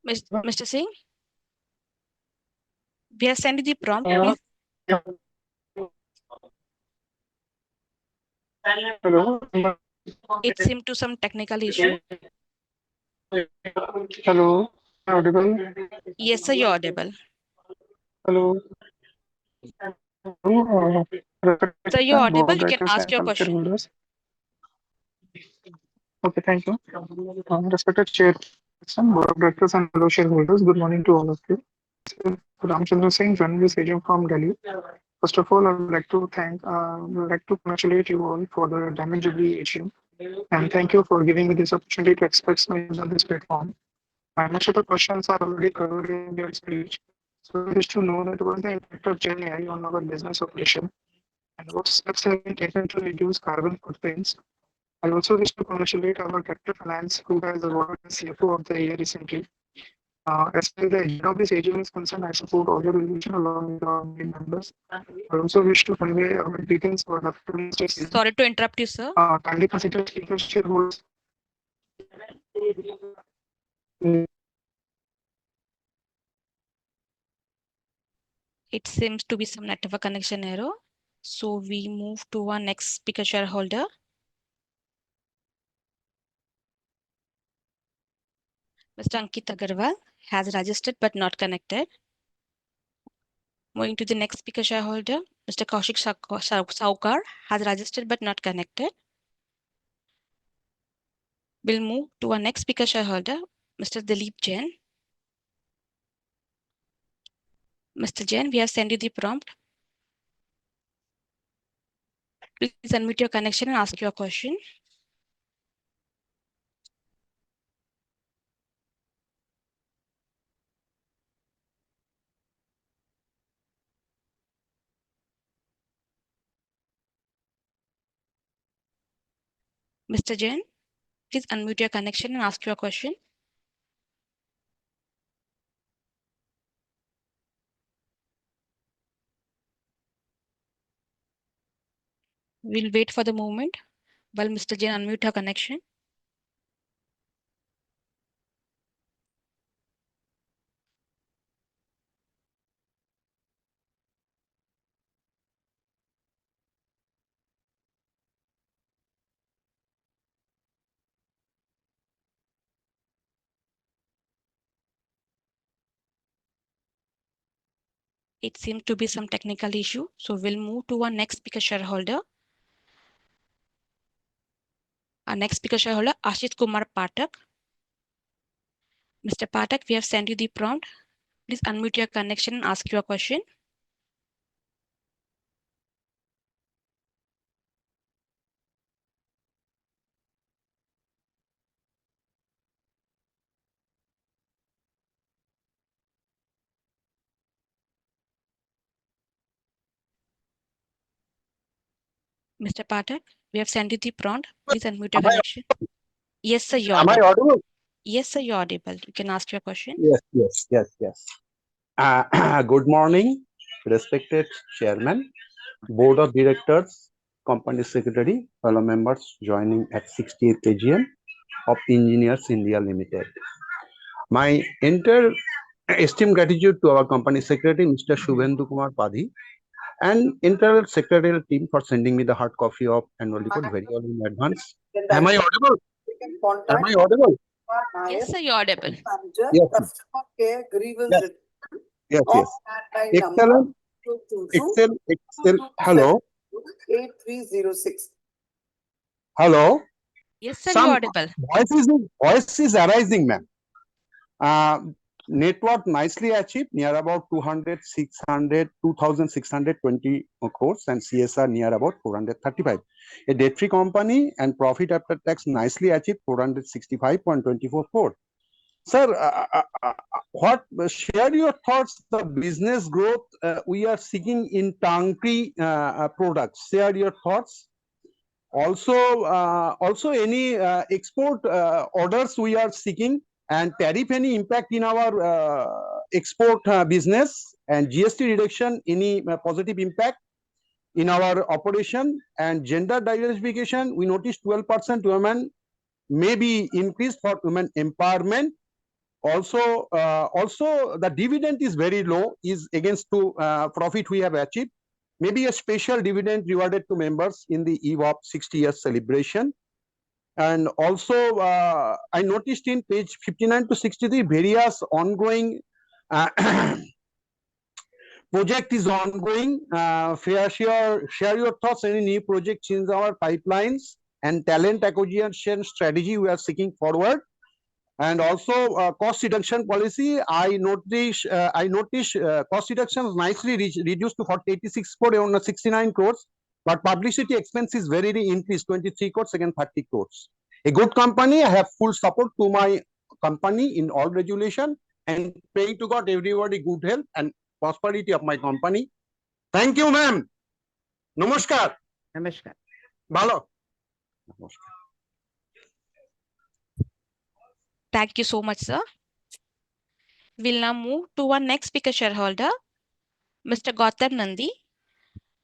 Mr. Singh, we have sent you the prompt. Please. Hello. It seemed to some technical issue. Hello. Audible. Yes, sir, you're audible. Hello. Sir, you're Board audible. of You can Directors ask and your fellow question. shareholders. Okay, thank you. Respected Chairperson, Board of Directors and fellow shareholders, good morning to all of you. Ramchandra Singh, journalist agent from Delhi. First of all, I would like to congratulate you all for the Diamond Jubilee AGM, and thank you for giving me this opportunity to express my views on this platform. Most of the questions are already covered in your speech. So we wish to know that what is the impact of Gen AI on our business operation and what steps have been taken to reduce carbon footprints. I also wish to congratulate our Director of Finance who has awarded the CFO of the year recently. As far as the agenda of this AGM is concerned, I support all the resolution along with our main members. I also wish to convey our greetings for the season. Sorry to interrupt you, sir. Kindly consider speaker shareholders. It seems to be some network connection error. So we move to our next speaker shareholder. Mr. Ankit Agarwal has registered but not connected. Moving to the next speaker shareholder, Mr. Kaushik Saukar has registered but not connected. We'll move to our next speaker shareholder, Mr. Dilip Jain. Mr. Jain, we have sent you the prompt. Please unmute your connection and ask your question. Mr. Jain, please unmute your connection and ask your question. We'll wait for the moment while Mr. Jain unmute her connection. It seems to be some technical issue, so we'll move to our next speaker shareholder. Our next speaker shareholder, Ashit Kumar Patak. Mr. Patak, we have sent you the prompt. Please unmute your connection and ask your question. Mr. Patak, we have sent you the prompt. Please unmute your connection. Yes, sir, you're Am I audible. audible? Yes, sir, you're audible. You can ask your question. Yes. Good morning, respected Chairman, Board of Directors, Company Secretary, fellow members joining at 60th AGM of Engineers India Limited. My entire esteemed gratitude to our Company Secretary, Mr. Shubhendu Kumar Padhi, and entire secretarial team for sending me the hard copy of annual report very well in advance. Am I audible? Am I audible? Yes, sir, you're audible. Yes. Yes. Excellent. Hello. 8306. Hello. Yes, sir, you're audible. Voice is arising, ma'am. Net worth nicely achieved, near about 2,620 crores, and CSR near about 435. A debt-free company and profit after tax nicely achieved 465.24 crores. Sir, share your thoughts, the business growth we are seeking in turnkey products. Share your thoughts. Also any export orders we are seeking, and tariff any impact in our export business, and GST reduction, any positive impact in our operation, and gender diversification. We noticed 12% women may be increased for women empowerment. Also the dividend is very low, is against to profit we have achieved. Maybe a special dividend rewarded to members in the eve of 60 years celebration. And also I noticed in page 59 to 63 various ongoing project is ongoing. Share your thoughts, any new projects in our pipelines, and talent acquisition strategy we are seeking forward. And also cost reduction policy. I noticed cost reduction nicely reduced to 86 crore on 69 crores, but publicity expense is very increased, 23 crores again 30 crores. A good company. I have full support to my company in all regulation, and praying to God everybody good health and prosperity of my company. Thank you, ma'am. Namaskar. Namaskar. Bhalo. Namaskar. Thank you so much, sir. We'll now move to our next speaker shareholder, Mr. Gautam Nandi,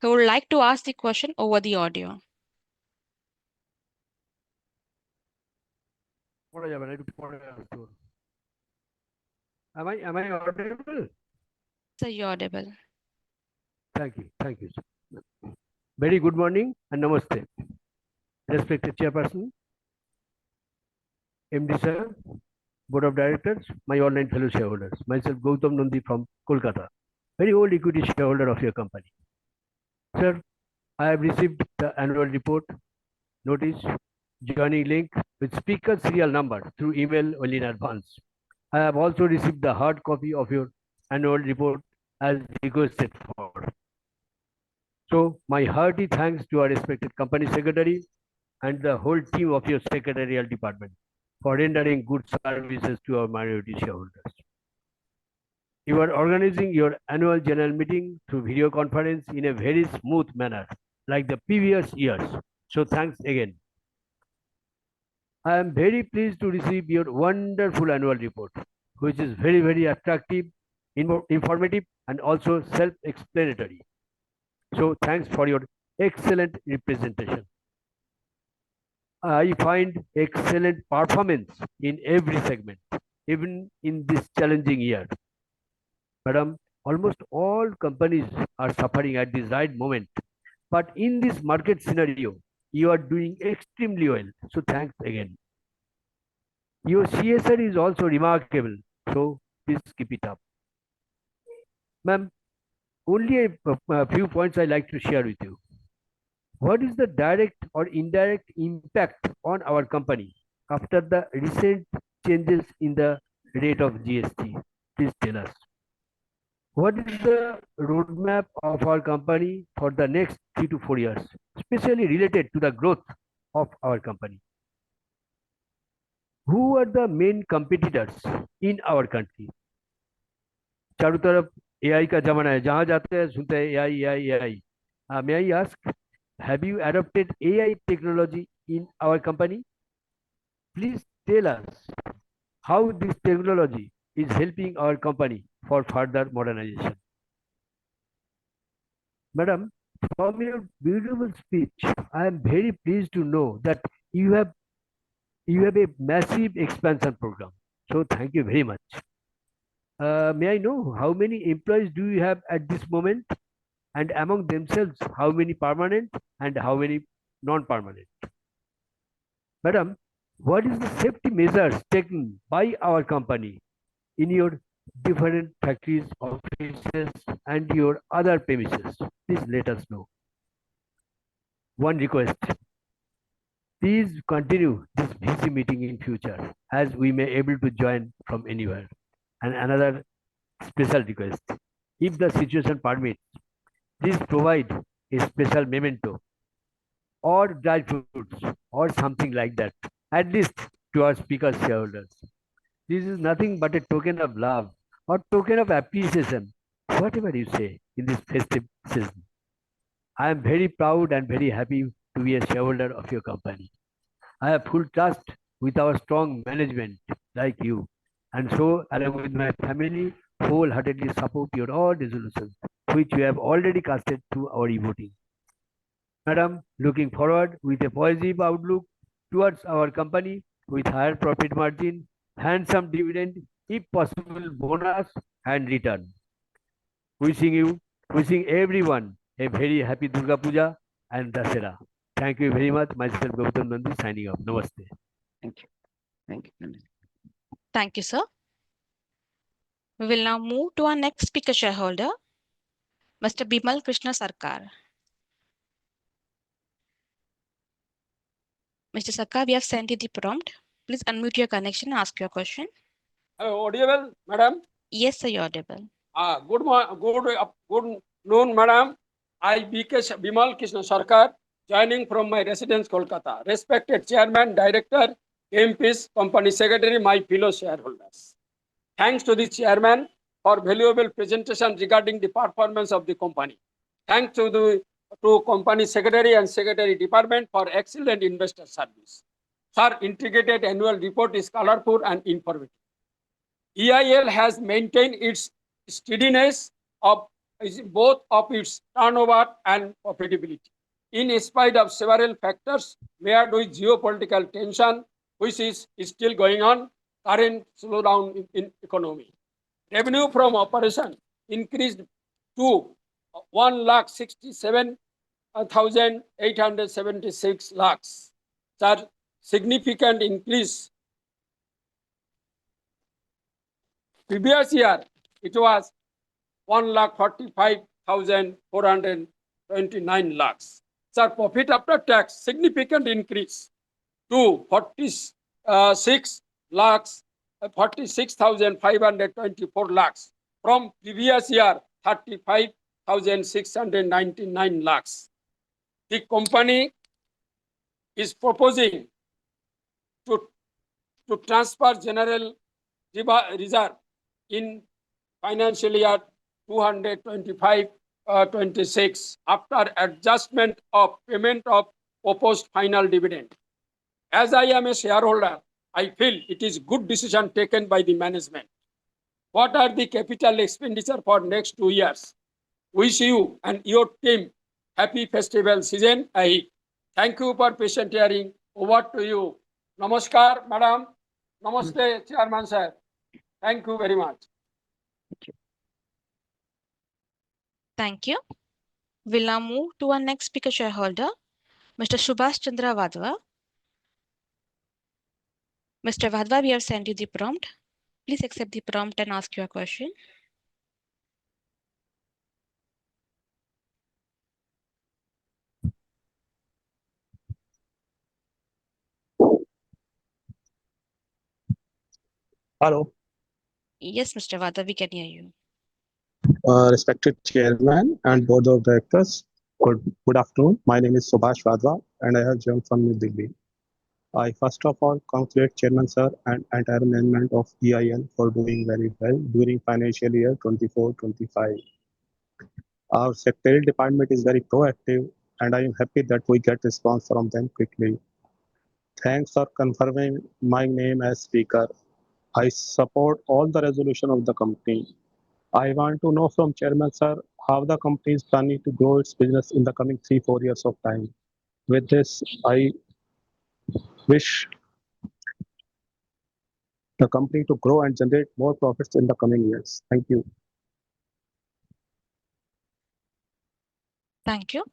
who would like to ask the question over the audio. Am I audible? Sir, you're audible. Thank you. Very good morning and namaste. Respected Chairperson, MD Sir, Board of Directors, my online fellow shareholders. Myself, Gautam Nandi from Kolkata, very old equity shareholder of your company. Sir, I have received the annual report, notice, joining link with speaker serial number through email only in advance. I have also received the hard copy of your annual report as requested for. So my hearty thanks to our respected company secretary and the whole team of your secretarial department for rendering good services to our minority shareholders. You are organizing your annual general meeting through video conference in a very smooth manner, like the previous years. So thanks again. I am very pleased to receive your wonderful annual report, which is very, very attractive, informative, and also self-explanatory. So thanks for your excellent representation. I find excellent performance in every segment, even in this challenging year. Madam, almost all companies are suffering at this right moment. But in this market scenario, you are doing extremely well. So thanks again. Your CSR is also remarkable. So please keep it up. Ma'am, only a few points I like to share with you. What is the direct or indirect impact on our company after the recent changes in the rate of GST? Please tell us. What is the roadmap of our company for the next 3 to 4 years, especially related to the growth of our company? Who are the main competitors in our country? चारों तरफ AI का जमाना है, जहां जाते हैं सुनते हैं AI AI AI. May I ask, have you adopted AI technology in our company? Please tell us how this technology is helping our company for further modernization. Madam, from your beautiful speech, I am very pleased to know that you have a massive expansion program. So thank you very much. May I know how many employees do you have at this moment? And among themselves, how many permanent and how many non-permanent? Madam, what is the safety measures taken by our company in your different factories, offices, and your other premises? Please let us know. One request, please continue this VC meeting in future as we may able to join from anywhere. And another special request, if the situation permits, please provide a special memento or dry fruits or something like that, at least to our speaker shareholders. This is nothing but a token of love or token of appreciation, whatever you say in this festive season. I am very proud and very happy to be a shareholder of your company. I have full trust with our strong management like you, and so along with my family, wholeheartedly support your all resolutions, which you have already casted through our e-voting. Madam, looking forward with a positive outlook towards our company with higher profit margin, handsome dividend, if possible bonus and return. Wishing everyone a very happy Durga Puja and Dasera. Thank you very much. Myself, Gautam Nandi, signing off. Namaste. Thank you. Thank you. Thank you, sir. We will now move to our next speaker shareholder, Mr. Bimal Krishna Sarkar. Mr. Sarkar, we have sent you the prompt. Please unmute your connection and ask your question. Hello, audible, madam? Yes, sir, you're audible. Good noon, madam. I, Bimal Krishna Sarkar, joining from my residence, Kolkata. Respected Chairman, Director, MPs, Company Secretary, my fellow shareholders. Thanks to the Chairman for valuable presentation regarding the performance of the company. Thanks to Company Secretary and Secretary Department for excellent investor service. Sir, integrated annual report is colorful and informative. EIL has maintained its steadiness of both of its turnover and profitability, in spite of several factors marred with geopolitical tension, which is still going on, current slowdown in economy. Revenue from operation increased to 1,67,876 lakhs. Such significant increase. Previous year, it was 1,45,429 lakhs. Sir, profit after tax, significant increase to 46,524 lakhs from previous year, 35,699 lakhs. The company is proposing to transfer general reserve in financial year 225-26 after adjustment of payment of proposed final dividend. As I am a shareholder, I feel it is good decision taken by the management. What are the capital expenditure for next 2 years? Wish you and your team happy festival season ahead. Thank you for patient hearing. Over to you. Namaskar, madam. Namaste, chairman sir. Thank you very much. Thank you. We'll now move to our next speaker shareholder, Mr. Subhash Chandra Vadva. Mr. Vadva, we have sent you the prompt. Please accept the prompt and ask your question. Hello. Yes, Mr. Vadva, we can hear you. Respected Chairman and Board of Directors, good afternoon. My name is Subhash Vadva and I have joined from New Delhi. I first of all congratulate Chairman Sir and entire management of EIL for doing very well during financial year 24-25. Our secretarial department is very proactive and I am happy that we get response from them quickly. Thanks for confirming my name as Speaker. I support all the resolution of the company. I want to know from Chairman Sir how the company is planning to grow its business in the coming 3-4 years of time. With this, I wish the company to grow and generate more profits in the coming years. Thank you. Thank you.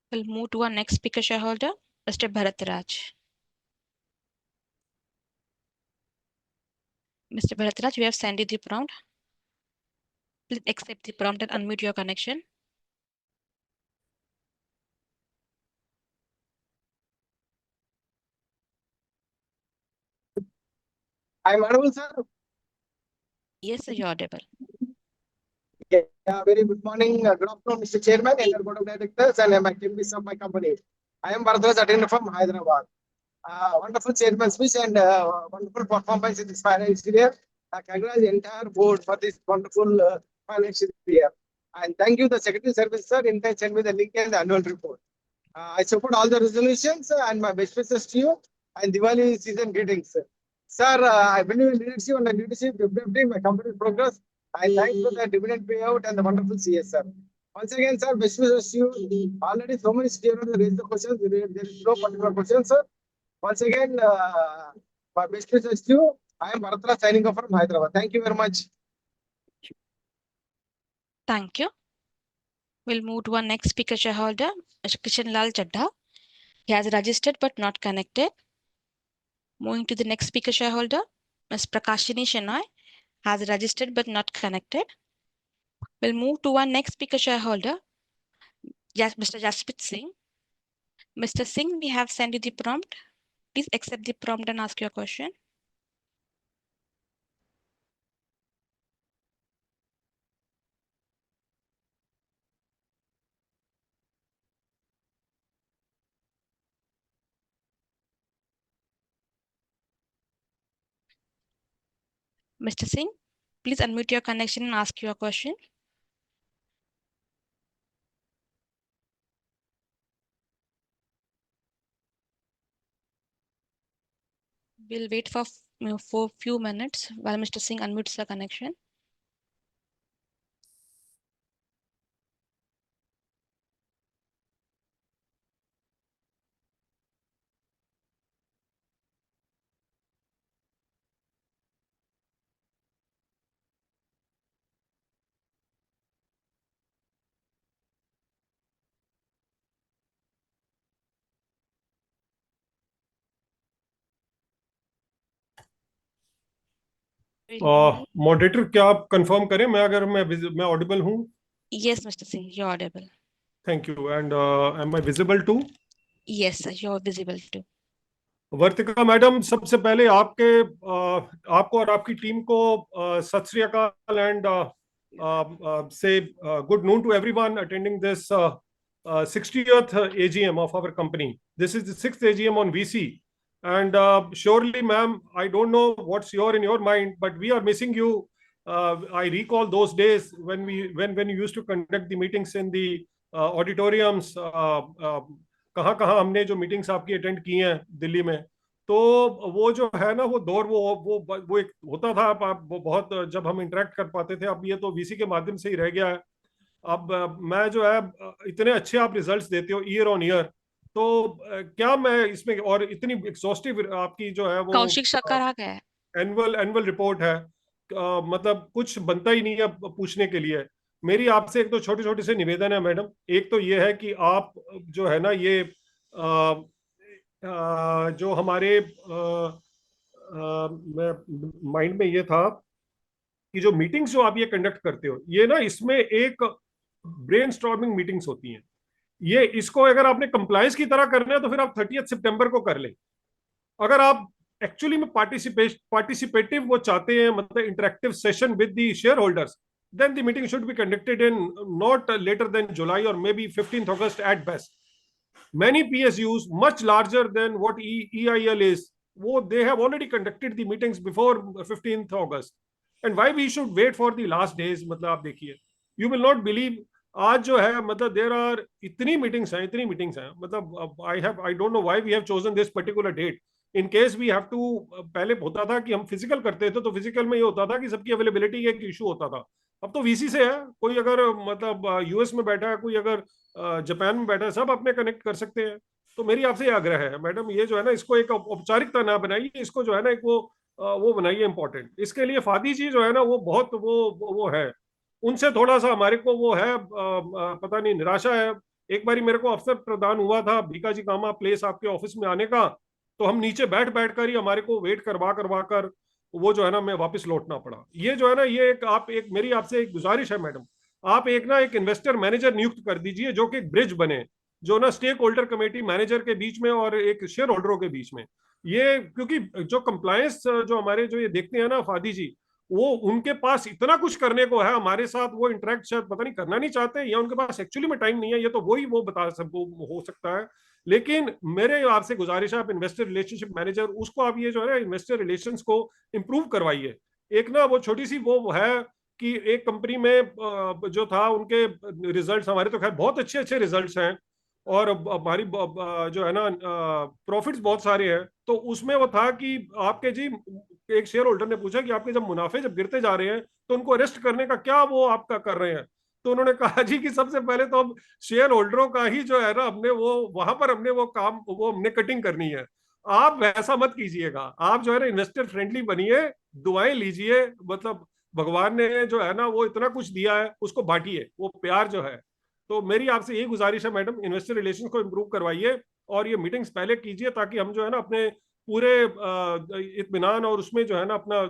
We'll move to our next speaker shareholder, Mr. Bharatraj. Mr. Bharatraj, we have sent you the prompt. Please accept the prompt and unmute your connection. I'm audible, sir. Yes, sir, you're audible. Very good morning, good afternoon, Mr. Chairman and Board of Directors and activities of my company. I am Bharatraj, attending from Hyderabad. Wonderful chairman speech and wonderful performance in this financial year. I congratulate the entire board for this wonderful financial year. And thank you, the Secretary Service, sir, in touch and with the link and the annual report. I support all the resolutions and my best wishes to you and Diwali season greetings. Sir, I believe in leadership and leadership, definitely my company's progress. I thank for the dividend payout and the wonderful CSR. Once again, sir, best wishes to you. Already so many shareholders raised the questions. There is no particular question, sir. Once again, my best wishes to you. I am Bharatraj signing off from Hyderabad. Thank you very much. Thank you. We'll move to our next speaker shareholder, Mr. Kishan Lal Chadha. He has registered but not connected. Moving to the next speaker shareholder, Ms. Prakashini Shenoy has registered but not connected. We'll move to our next speaker shareholder, Mr. Jasprit Singh. Mr. Singh, we have sent you the prompt. Please accept the prompt and ask your question. Mr. Singh, please unmute your connection and ask your question. We'll wait for a few minutes while Mr. Singh unmutes the connection. Moderator क्या आप confirm करें मैं Audible हूं? Yes, Mr. Singh, you're audible. Thank you. And am I visible too? Yes, sir, you're visible too. Vartika madam, सबसे पहले आपको और आपकी टीम को सत श्री अकाल and say good noon to everyone attending this 60th AGM of our company. This is the 6th AGM on VC. And surely, ma'am, I don't know what's in your mind, but we are missing you. I recall those days when you used to conduct the meetings in the auditoriums. कहाँ कहाँ हमने जो meetings आपकी attend की हैं दिल्ली में, तो वो जो है ना वो दौर वो एक होता था। आप वो बहुत जब हम इंटरेक्ट कर पाते थे, अब ये तो वीसी के माध्यम से ही रह गया है। अब मैं जो है इतने अच्छे आप रिजल्ट्स देते हो ईयर ऑन ईयर, तो क्या मैं इसमें और इतनी एग्जॉस्टिव आपकी जो है वो कौशिक शक्कर आ गया है। एनुअल रिपोर्ट है, मतलब कुछ बनता ही नहीं है पूछने के लिए। मेरी आपसे एक तो छोटे छोटे से निवेदन है मैडम। एक तो ये है कि आप जो है ना ये जो हमारे माइंड में ये था कि जो मीटिंग्स जो आप ये कंडक्ट करते हो, ये ना इसमें एक ब्रेनस्टॉर्मिंग मीटिंग्स होती हैं। ये इसको अगर आपने कंप्लायंस की तरह करना है तो फिर आप 30 सितंबर को कर लें। अगर आप एक्चुअली में पार्टिसिपेटिव वो चाहते हैं, मतलब interactive session with the share holders, then the meeting should be conducted in not later than July or maybe 15th August at best. Many PSUs much larger than what EIL is, they have already conducted the meetings before 15th August. And why we should wait for the last days? मतलब आप देखिए, you will not believe आज जो है मतलब there are इतनी meetings हैं मतलब I don't know why we have chosen this particular date. In case we have to, पहले होता था कि हम फिजिकल करते थे तो फिजिकल में ये होता था कि सबकी अवेलेबिलिटी एक इशू होता था। अब तो वीसी से है, कोई अगर मतलब यूएस में बैठा है, कोई अगर जापान में बैठा है, सब अपने कनेक्ट कर सकते हैं। तो मेरी आपसे आग्रह है मैडम, ये जो है ना इसको एक औपचारिकता ना बनाइए, इसको जो है ना एक वो बनाइए इंपॉर्टेंट। इसके लिए फादी जी जो है ना वो बहुत वो है, उनसे थोड़ा सा हमारे को वो है पता नहीं निराशा है। एक बारी मेरे को अवसर प्रदान हुआ था भीका जी कामा प्लेस आपके ऑफिस में आने का, तो हम नीचे बैठ कर ही हमारे को वेट करवा कर वो जो है ना मैं वापस लौटना पड़ा। ये जो है ना ये एक मेरी आपसे एक गुजारिश है मैडम, आप एक इन्वेस्टर मैनेजर नियुक्त कर दीजिए जो कि एक ब्रिज बने, जो ना स्टेक होल्डर कमेटी मैनेजर के बीच में और एक शेयर होल्डरों के बीच में। ये क्योंकि जो कंप्लायंस जो हमारे जो ये देखते हैं ना फादी जी, वो उनके पास इतना कुछ करने को है हमारे साथ, वो इंटरेक्ट शायद पता नहीं करना नहीं चाहते या उनके पास एक्चुअली में टाइम नहीं है, ये तो वही वो बता सबको हो सकता है। लेकिन मेरे आपसे गुजारिश है, आप इन्वेस्टर रिलेशनशिप मैनेजर उसको आप ये जो है ना इन्वेस्टर रिलेशंस को इंप्रूव करवाइए। एक ना वो छोटी सी वो है कि एक कंपनी में जो था उनके रिजल्ट्स, हमारे तो खैर बहुत अच्छे अच्छे रिजल्ट्स हैं और हमारी जो है ना प्रॉफिट्स बहुत सारे हैं, तो उसमें वो था कि आपके जी एक शेयर होल्डर ने पूछा कि आपके जब मुनाफे जब गिरते जा रहे हैं तो उनको अरेस्ट करने का क्या वो आपका कर रहे हैं। तो उन्होंने कहा जी कि सबसे पहले तो हम शेयर होल्डरों का ही जो है ना हमने वो वहां पर हमने वो काम वो हमने कटिंग करनी है। आप वैसा मत कीजिएगा, आप जो है ना इन्वेस्टर फ्रेंडली बनिए, दुआएं लीजिए, मतलब भगवान ने जो है ना वो इतना कुछ दिया है उसको बांटिए, वो प्यार जो है। तो मेरी आपसे यही गुजारिश है मैडम, इन्वेस्टर रिलेशंस को इम्प्रूव करवाइए और ये मीटिंग्स पहले कीजिए ताकि हम जो है ना अपने पूरे इत्मीनान और उसमें जो है ना अपना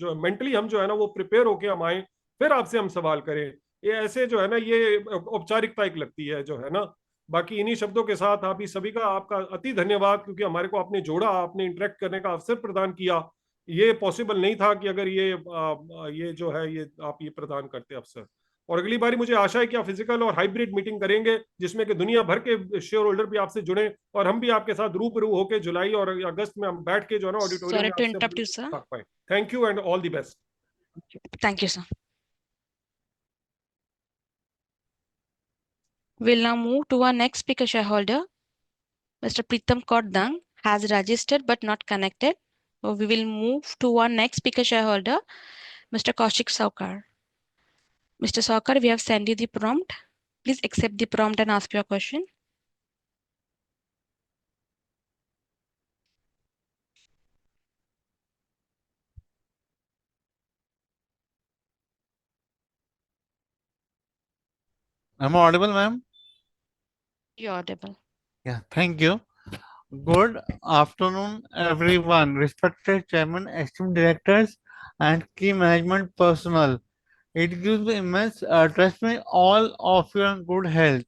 जो मेंटली हम जो है ना वो प्रिपेयर होके हम आए, फिर आपसे हम सवाल करें। ये ऐसे जो है ना ये औपचारिकता एक लगती है जो है ना। बाकी इन्हीं शब्दों के साथ आप ही सभी का आपका अति धन्यवाद, क्योंकि हमारे को आपने जोड़ा, आपने इंटरेक्ट करने का अवसर प्रदान किया। ये पॉसिबल नहीं था कि अगर ये जो है ये आप ये प्रदान करते अवसर। और अगली बारी मुझे आशा है कि आप फिजिकल और हाइब्रिड मीटिंग करेंगे जिसमें कि दुनिया भर के शेयर होल्डर भी आपसे जुड़े और हम भी आपके साथ रूबरू होकर जुलाई और अगस्त में हम बैठ के जो है ना ऑडिटोरियम Sorry में to आपसे interrupt you, sir. पाए। Thank you and all the best. Thank you, sir. We'll now move to our next speaker shareholder. Mr. Pritam Kordang has registered but not connected. So we will move to our next speaker shareholder, Mr. Kaushik Saukar. Mr. Saukar, we have sent you the prompt. Please accept the prompt and ask your question. Am I audible, ma'am? You're audible. Yeah, thank you. Good afternoon, everyone. Respected chairman, esteemed directors, and key management personnel. It gives me immense, trust me, all of you in good health.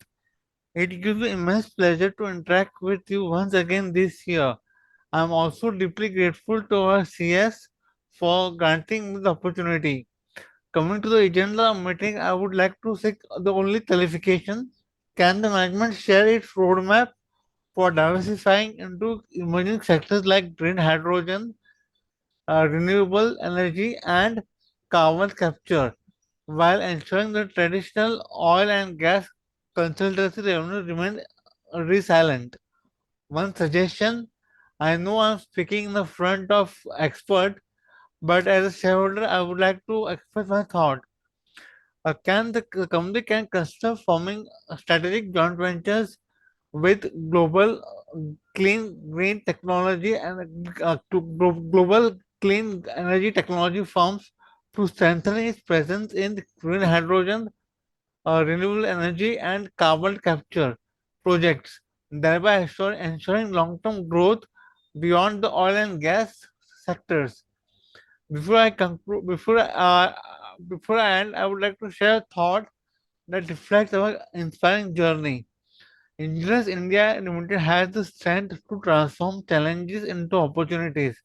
It gives me immense pleasure to interact with you once again this year. I'm also deeply grateful to our CS for granting me the opportunity. Coming to the agenda meeting, I would like to seek the only clarification. Can the management share its roadmap for diversifying into emerging sectors like green hydrogen, renewable energy, and carbon capture, while ensuring the traditional oil and gas consultancy revenue remain resilient? One suggestion, I know I'm speaking in the front of expert, but as a shareholder, I would like to express my thought. Can the company can consider forming strategic joint ventures with global clean green technology and global clean energy technology firms to strengthen its presence in green hydrogen, renewable energy, and carbon capture projects, thereby ensuring long-term growth beyond the oil and gas sectors. Before I conclude, before I end, I would like to share a thought that reflects our inspiring journey. Engineers India Limited has the strength to transform challenges into opportunities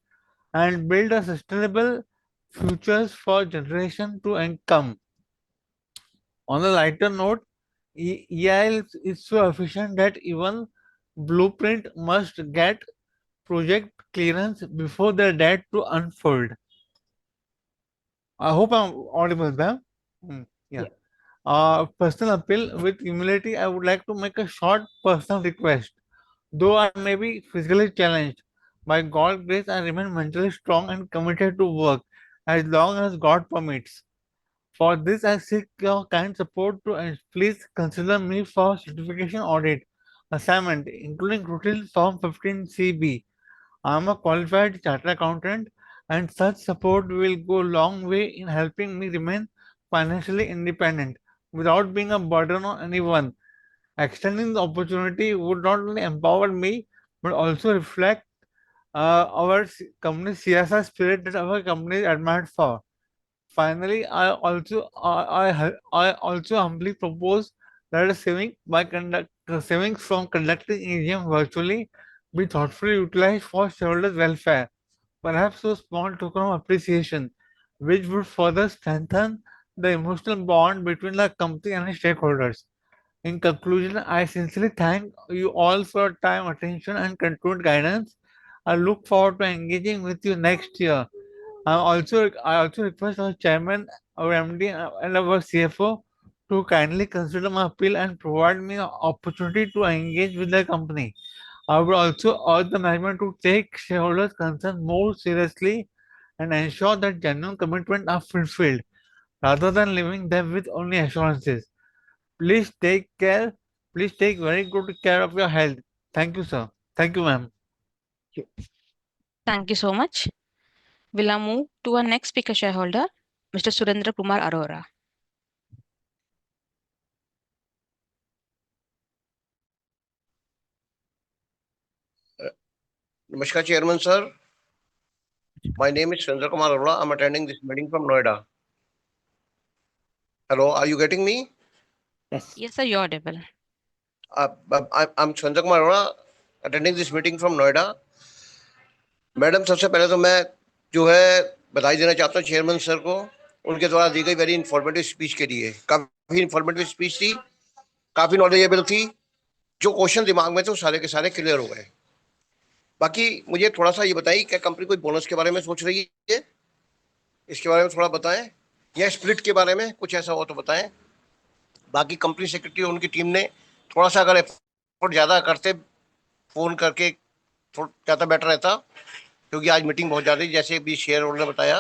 and build a sustainable futures for generation to come. On a lighter note, EIL is so efficient that even Blueprint must get project clearance before they're dead to unfold. I hope I'm audible, ma'am. Yeah. Personal appeal with humility, I would like to make a short personal request. Though I may be physically challenged, by God's grace, I remain mentally strong and committed to work as long as God permits. For this, I seek your kind support to please consider me for certification audit assignment, including routine Form 15CB. I am a qualified chartered accountant, and such support will go a long way in helping me remain financially independent without being a burden on anyone. Extending the opportunity would not only empower me but also reflect our company's CSR spirit that our company is admired for. Finally, I also humbly propose that savings from conducting AGM virtually be thoughtfully utilized for shareholders' welfare, perhaps a small token of appreciation, which would further strengthen the emotional bond between the company and its stakeholders. In conclusion, I sincerely thank you all for your time, attention, and continued guidance. I look forward to engaging with you next year. I also request our chairman, our MD, and our CFO to kindly consider my appeal and provide me an opportunity to engage with the company. I would also urge the management to take shareholders' concerns more seriously and ensure that genuine commitments are fulfilled rather than leaving them with only assurances. Please take care. Please take very good care of your health. Thank you, sir. Thank you, ma'am. Thank you so much. We'll now move to our next speaker shareholder, Mr. Surendra Kumar Arora. Namaskar, Chairman sir. My name is Chandra Kumar Arora. I'm attending this meeting from Noida. Hello, are you getting me? Yes. Yes, sir, you're audible. I'm Chandra Kumar Arora, attending this meeting from Noida. Madam सबसे पहले तो मैं जो है बधाई देना चाहता हूँ चेयरमैन सर को उनके द्वारा दी गई वेरी इंफॉर्मेटिव स्पीच के लिए काफी इंफॉर्मेटिव स्पीच थी काफी नॉलेजेबल थी जो क्वेश्चन दिमाग में थे वो सारे के सारे क्लियर हो गए बाकी मुझे थोड़ा सा ये बताइए क्या कंपनी कोई बोनस के बारे में सोच रही है इसके बारे में थोड़ा बताएं या स्प्लिट के बारे में कुछ ऐसा हो तो बताएं बाकी कंपनी सेक्रेटरी और उनकी टीम ने थोड़ा सा अगर एफर्ट ज्यादा करते फोन करके ज्यादा बेटर रहता क्योंकि आज मीटिंग बहुत ज्यादा जैसे भी शेयर होल्डर ने बताया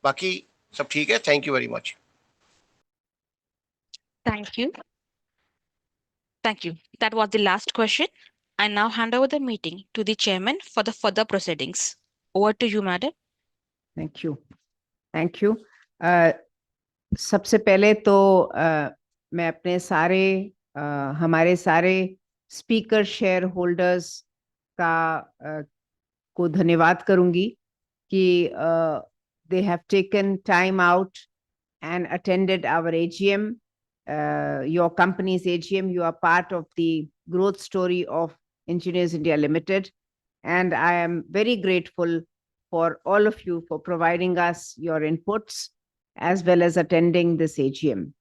बाकी सब ठीक है thank you very much Thank you. Thank you. That was the last question. I now hand over the meeting to the chairman for the further proceedings. Over to you, madam. Thank you. Thank you. सबसे पहले तो मैं अपने सारे हमारे सारे speaker share holders का को धन्यवाद करूंगी कि they have taken time out and attended our AGM, your company's AGM. You are part of the growth story of Engineers India Limited, and I am very grateful for all of you for providing us your inputs as well as attending this AGM.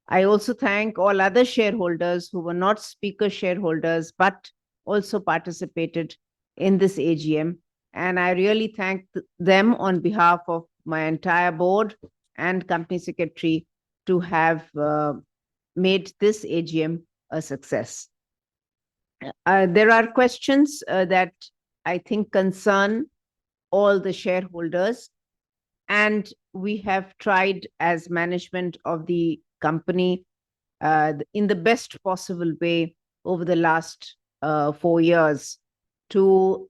I also thank all other shareholders who were not speaker shareholders, but also participated in this AGM. And I really thank them on behalf of my entire board and company secretary to have made this AGM a success. There are questions that I think concern all the shareholders, and we have tried as management of the company in the best possible way over the last 4 years to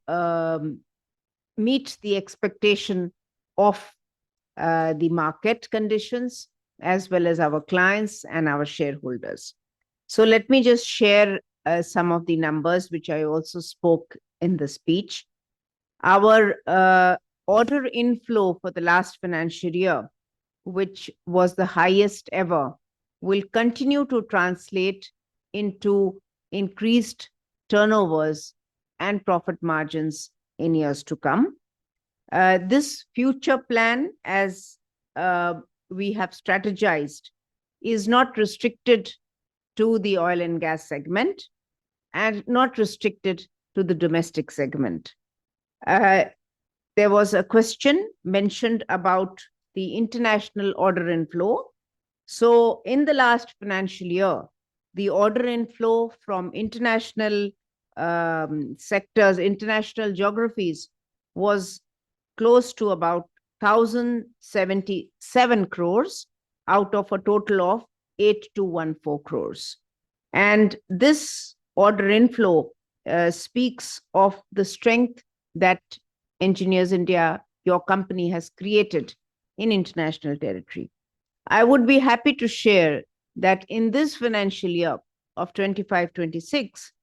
meet the expectation of the market conditions as well as our clients and our shareholders. So let me just share some of the numbers which I also spoke in the speech. Our order inflow for the last financial year, which was the highest ever, will continue to translate into increased turnovers and profit margins in years to come. This future plan, as we have strategized, is not restricted to the oil and gas segment and not restricted to the domestic segment. There was a question mentioned about the international order inflow. So in the last financial year, the order inflow from international sectors, international geographies, was close to about 1,077 crores out of a total of 8,214 crores. And this order inflow speaks of the strength that Engineers India, your company, has created in international territory. I would be happy to share that in this financial year of 25-26,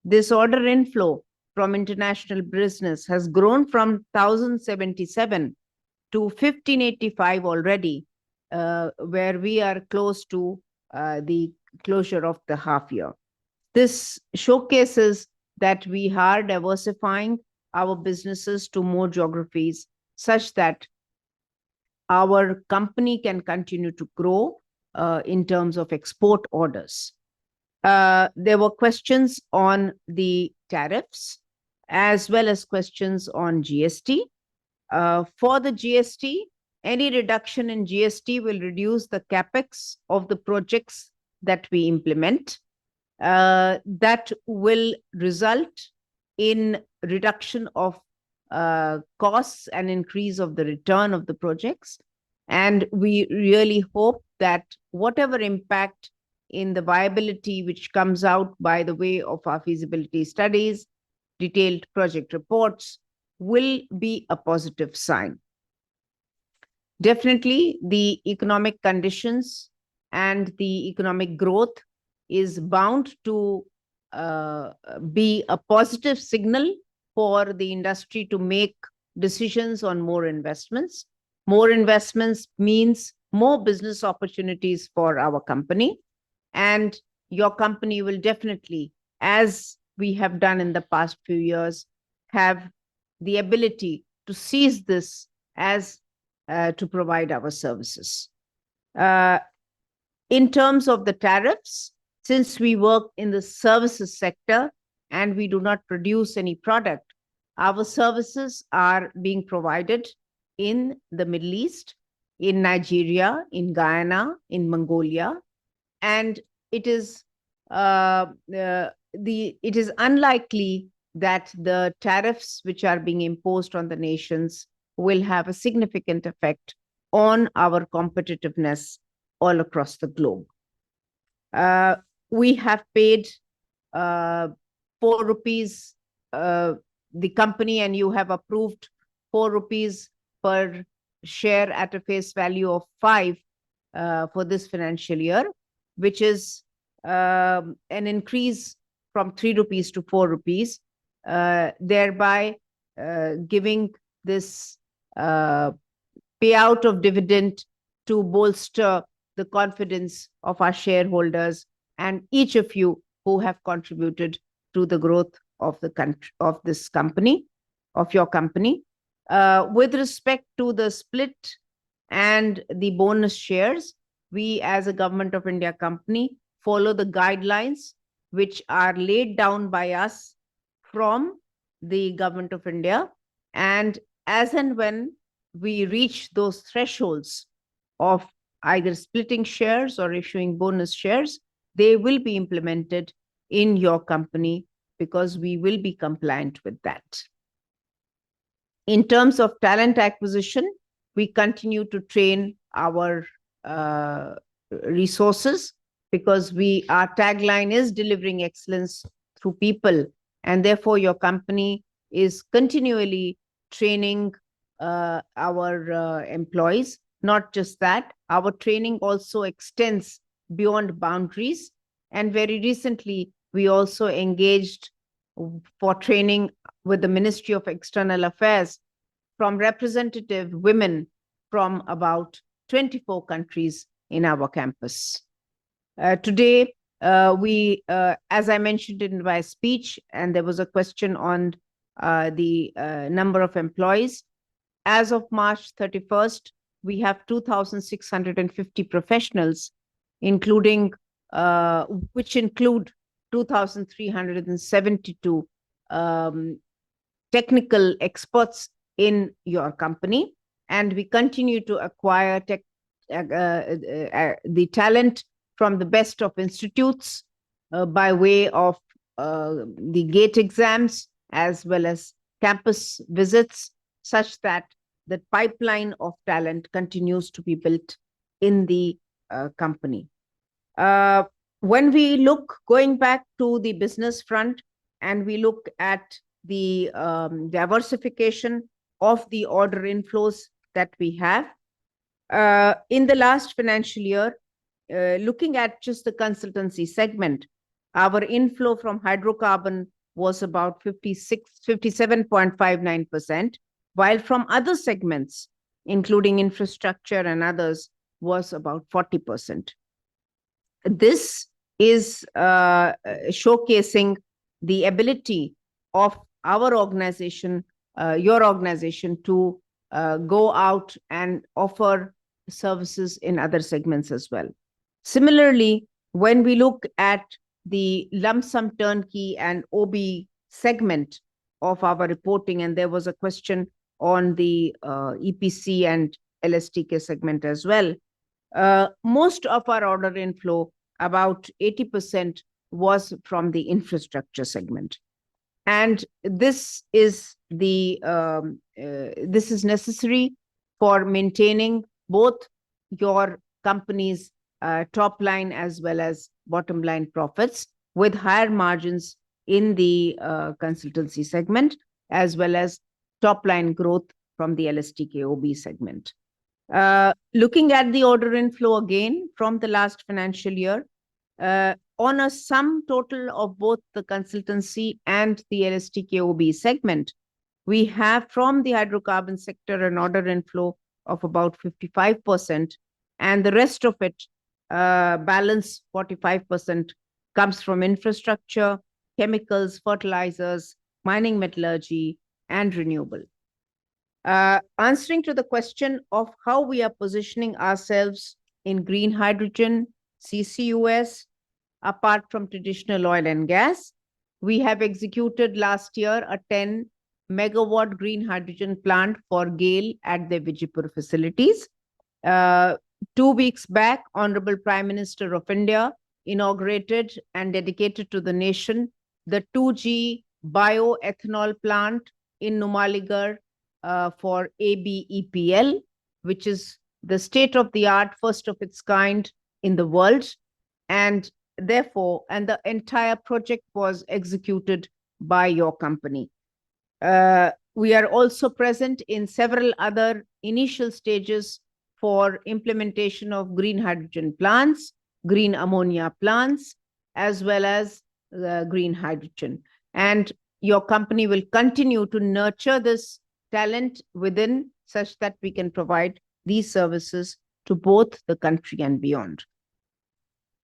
this order inflow from international business has grown from 1,077 to 1,585 already, where we are close to the closure of the half year. This showcases that we are diversifying our businesses to more geographies such that our company can continue to grow in terms of export orders. There were questions on the tariffs as well as questions on GST. For the GST, any reduction in GST will reduce the capex of the projects that we implement. That will result in reduction of costs and increase of the return of the projects. And we really hope that whatever impact in the viability which comes out by the way of our feasibility studies, detailed project reports, will be a positive sign. Definitely, the economic conditions and the economic growth is bound to be a positive signal for the industry to make decisions on more investments. More investments means more business opportunities for our company. And your company will definitely, as we have done in the past few years, have the ability to seize this as to provide our services. In terms of the tariffs, since we work in the services sector and we do not produce any product, our services are being provided in the Middle East, in Nigeria, in Guyana, in Mongolia, and it is unlikely that the tariffs which are being imposed on the nations will have a significant effect on our competitiveness all across the globe. We have paid 4 rupees, the company, and you have approved 4 rupees per share at a face value of 5 for this financial year, which is an increase from 3 rupees to 4 rupees, thereby giving this payout of dividend to bolster the confidence of our shareholders and each of you who have contributed to the growth of the country, of this company, of your company. With respect to the split and the bonus shares, we as a Government of India company follow the guidelines which are laid down by us from the Government of India. And as and when we reach those thresholds of either splitting shares or issuing bonus shares, they will be implemented in your company because we will be compliant with that. In terms of talent acquisition, we continue to train our resources because our tagline is delivering excellence through people, and therefore your company is continually training our employees. Not just that, our training also extends beyond boundaries, and very recently we also engaged for training with the Ministry of External Affairs from representative women from about 24 countries in our campus. Today, as I mentioned in my speech, and there was a question on the number of employees, as of March 31st, we have 2,650 professionals, which include 2,372 technical experts in your company. And we continue to acquire the talent from the best of institutes by way of the GATE exams as well as campus visits, such that the pipeline of talent continues to be built in the company. When we look going back to the business front and we look at the diversification of the order inflows that we have, in the last financial year, looking at just the consultancy segment, our inflow from hydrocarbon was about 57.59%, while from other segments, including infrastructure and others, was about 40%. This is showcasing the ability of our organization, your organization, to go out and offer services in other segments as well. Similarly, when we look at the lump sum turnkey and OB segment of our reporting, and there was a question on the EPC and LSTK segment as well, most of our order inflow, about 80%, was from the infrastructure segment. And this is necessary for maintaining both your company's top line as well as bottom line profits, with higher margins in the consultancy segment, as well as top line growth from the LSTK OB segment. Looking at the order inflow again from the last financial year, on a sum total of both the consultancy and the LSTK OB segment, we have from the hydrocarbon sector an order inflow of about 55%, and the rest of it, balance 45%, comes from infrastructure, chemicals, fertilizers, mining metallurgy, and renewable. Answering to the question of how we are positioning ourselves in green hydrogen, CCUS, apart from traditional oil and gas, we have executed last year a 10-megawatt green hydrogen plant for GAIL at the Vijaypur facilities. 2 weeks back, Honorable Prime Minister of India inaugurated and dedicated to the nation the 2G bioethanol plant in Numaligarh for ABEPL, which is the state-of-the-art, first of its kind in the world. And therefore, the entire project was executed by your company. We are also present in several other initial stages for implementation of green hydrogen plants, green ammonia plants, as well as green hydrogen. And your company will continue to nurture this talent within, such that we can provide these services to both the country and beyond.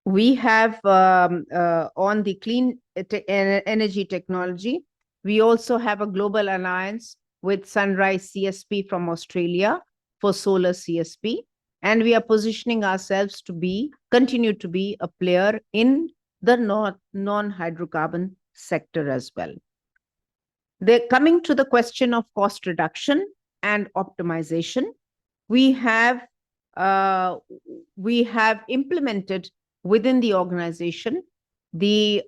We have on the clean energy technology, we also have a global alliance with Sunrise CSP from Australia, for solar CSP, and we are positioning ourselves to continue to be a player in the non-hydrocarbon sector as well. Coming to the question of cost reduction and optimization, we have implemented within the organization the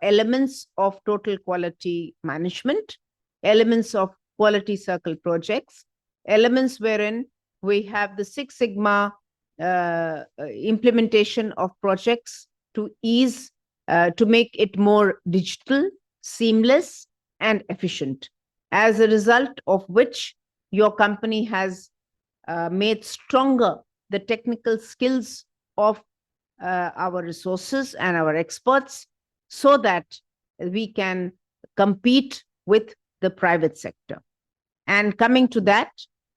elements of total quality management, elements of quality circle projects, elements wherein we have the Six Sigma implementation of projects to ease, to make it more digital, seamless, and efficient. As a result of which, your company has made stronger the technical skills of our resources and our experts, so that we can compete with the private sector. And coming to that,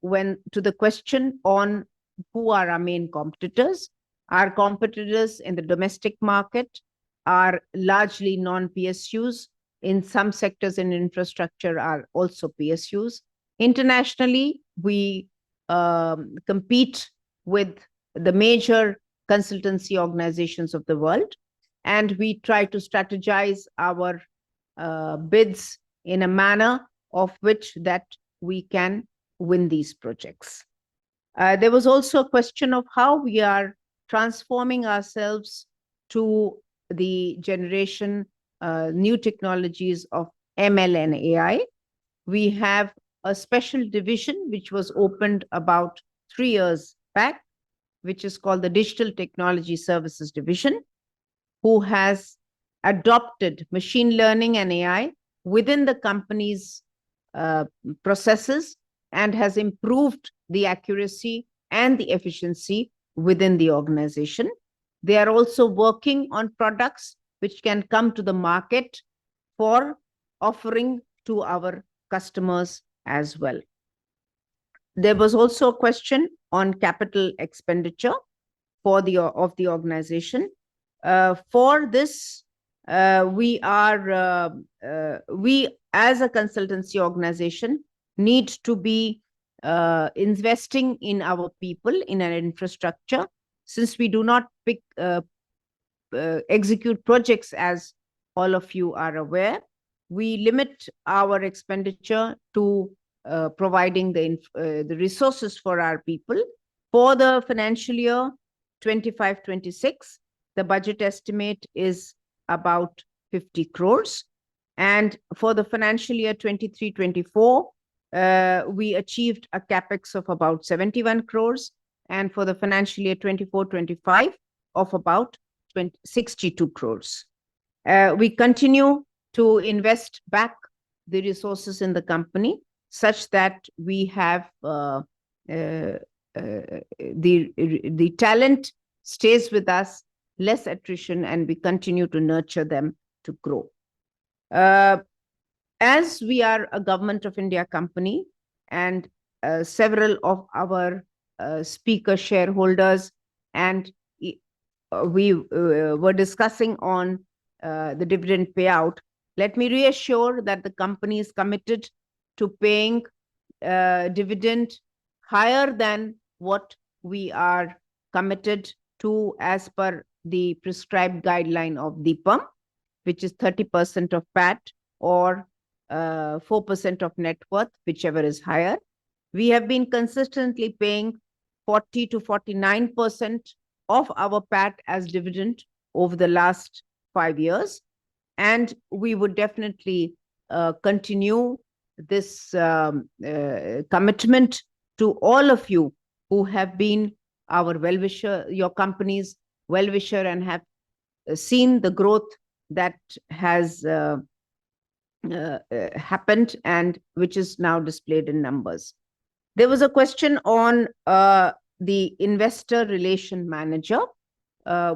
to the question on who are our main competitors, our competitors in the domestic market are largely non-PSUs. In some sectors in infrastructure are also PSUs. Internationally, we compete with the major consultancy organizations of the world, and we try to strategize our bids in a manner of which that we can win these projects. There was also a question of how we are transforming ourselves to the generation, new technologies of ML and AI. We have a special division which was opened about 3 years back, which is called the Digital Technology Services Division, who has adopted machine learning and AI within the company's processes and has improved the accuracy and the efficiency within the organization. They are also working on products which can come to the market for offering to our customers as well. There was also a question on capital expenditure of the organization. For this, we as a consultancy organization need to be investing in our people, in our infrastructure, since we do not execute projects, as all of you are aware. We limit our expenditure to providing the resources for our people. For the financial year 25-26, the budget estimate is about 50 crores. And for the financial year 23-24, we achieved a capex of about 71 crores. And for the financial year 24-25 of about 62 crores. We continue to invest back the resources in the company such that we have the talent stays with us, less attrition, and we continue to nurture them to grow. As we are a Government of India company, and several of our speaker shareholders and we were discussing on the dividend payout, let me reassure that the company is committed to paying dividend higher than what we are committed to as per the prescribed guideline of DIPAM, which is 30% of PAT or 4% of net worth, whichever is higher. We have been consistently paying 40 to 49% of our PAT as dividend over the last 5 years. And we would definitely continue this commitment to all of you who have been our well-wisher, your company's well-wisher, and have seen the growth that has happened and which is now displayed in numbers. There was a question on the investor relation manager.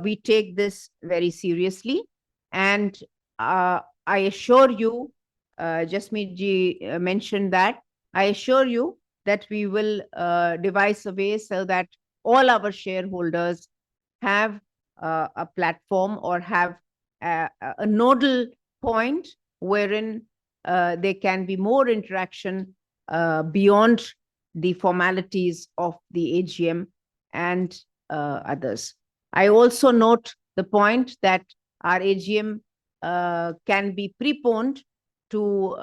We take this very seriously, and I assure you, Jasmeet ji mentioned that, I assure you that we will devise a way so that all our shareholders have a platform or have a nodal point wherein there can be more interaction beyond the formalities of the AGM and others. I also note the point that our AGM can be preponed to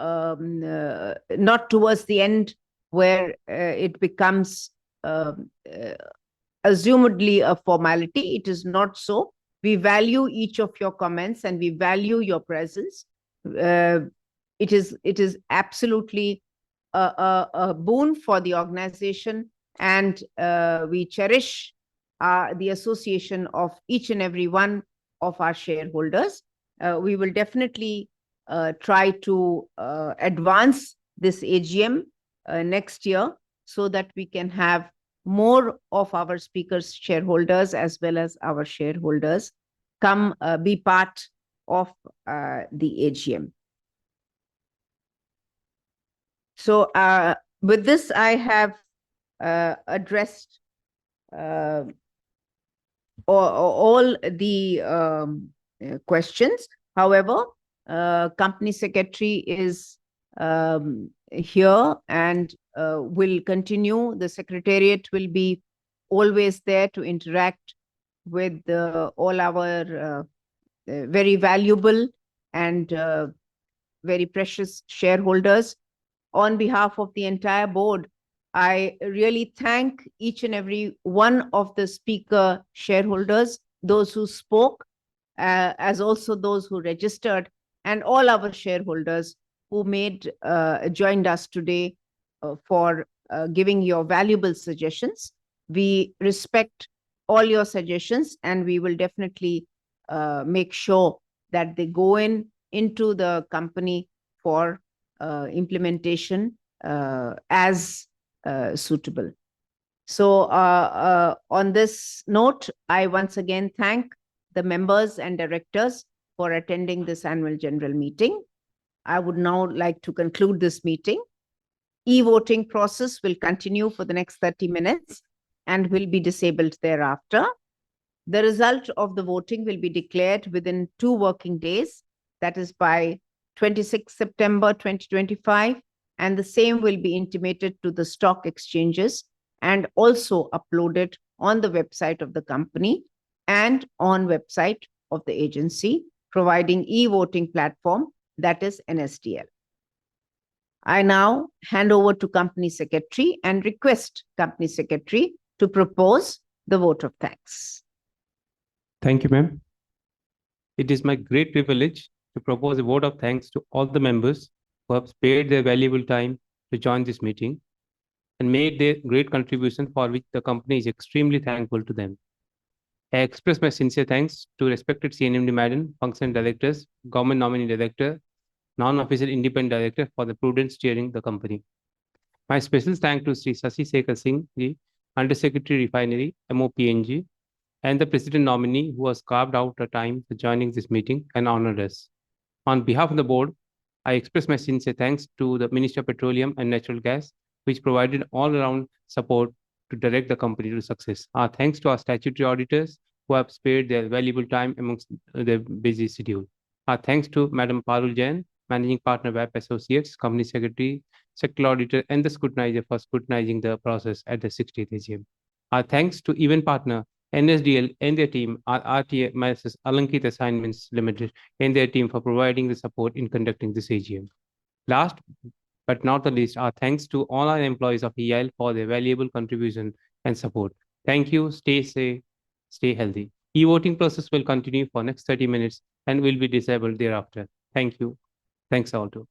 not towards the end where it becomes assumedly a formality. It is not so. We value each of your comments and we value your presence. It is absolutely a boon for the organization, and we cherish the association of each and every one of our shareholders. We will definitely try to advance this AGM next year so that we can have more of our speakers, shareholders, as well as our shareholders come be part of the AGM. So with this, I have addressed all the questions. However, Company Secretary is here and will continue. The Secretariat will be always there to interact with all our very valuable and very precious shareholders. On behalf of the entire board, I really thank each and every one of the speaker shareholders, those who spoke, as also those who registered, and all our shareholders who joined us today for giving your valuable suggestions. We respect all your suggestions, and we will definitely make sure that they go into the company for implementation as suitable. So on this note, I once again thank the members and directors for attending this annual general meeting. I would now like to conclude this meeting. E-voting process will continue for the next 30 minutes and will be disabled thereafter. The result of the voting will be declared within 2 working days, that is by 26 September 2025, and the same will be intimated to the stock exchanges and also uploaded on the website of the company and on website of the agency providing e-voting platform, that is NSDL. I now hand over to Company Secretary and request Company Secretary to propose the vote of thanks. Thank you, ma'am. It is my great privilege to propose a vote of thanks to all the members who have spared their valuable time to join this meeting and made their great contribution, for which the company is extremely thankful to them. I express my sincere thanks to respected C&MD Madam, Function Directors, Government Nominee Director, Non-Official Independent Director for the prudent steering the company. My special thanks to Sri Sasi Sekhar Singh, the Under Secretary Refinery, MOPNG, and the President Nominee who has carved out a time for joining this meeting and honored us. On behalf of the board, I express my sincere thanks to the Ministry of Petroleum and Natural Gas, which provided all-around support to direct the company to success. Our thanks to our statutory auditors who have spared their valuable time amongst their busy schedule. Our thanks to Madam Parul Jain, Managing Partner, WAP Associates, Company Secretary, Sector Auditor, and the Scrutinizer for scrutinizing the process at the 60th AGM. Our thanks to Event Partner, NSDL and their team, our RTA Masters Alankit Assignments Limited and their team for providing the support in conducting this AGM. Last but not the least, our thanks to all our employees of EIL for their valuable contribution and support. Thank you. Stay safe, stay healthy. E-voting process will continue for next 30 minutes and will be disabled thereafter. Thank you. Thanks all too.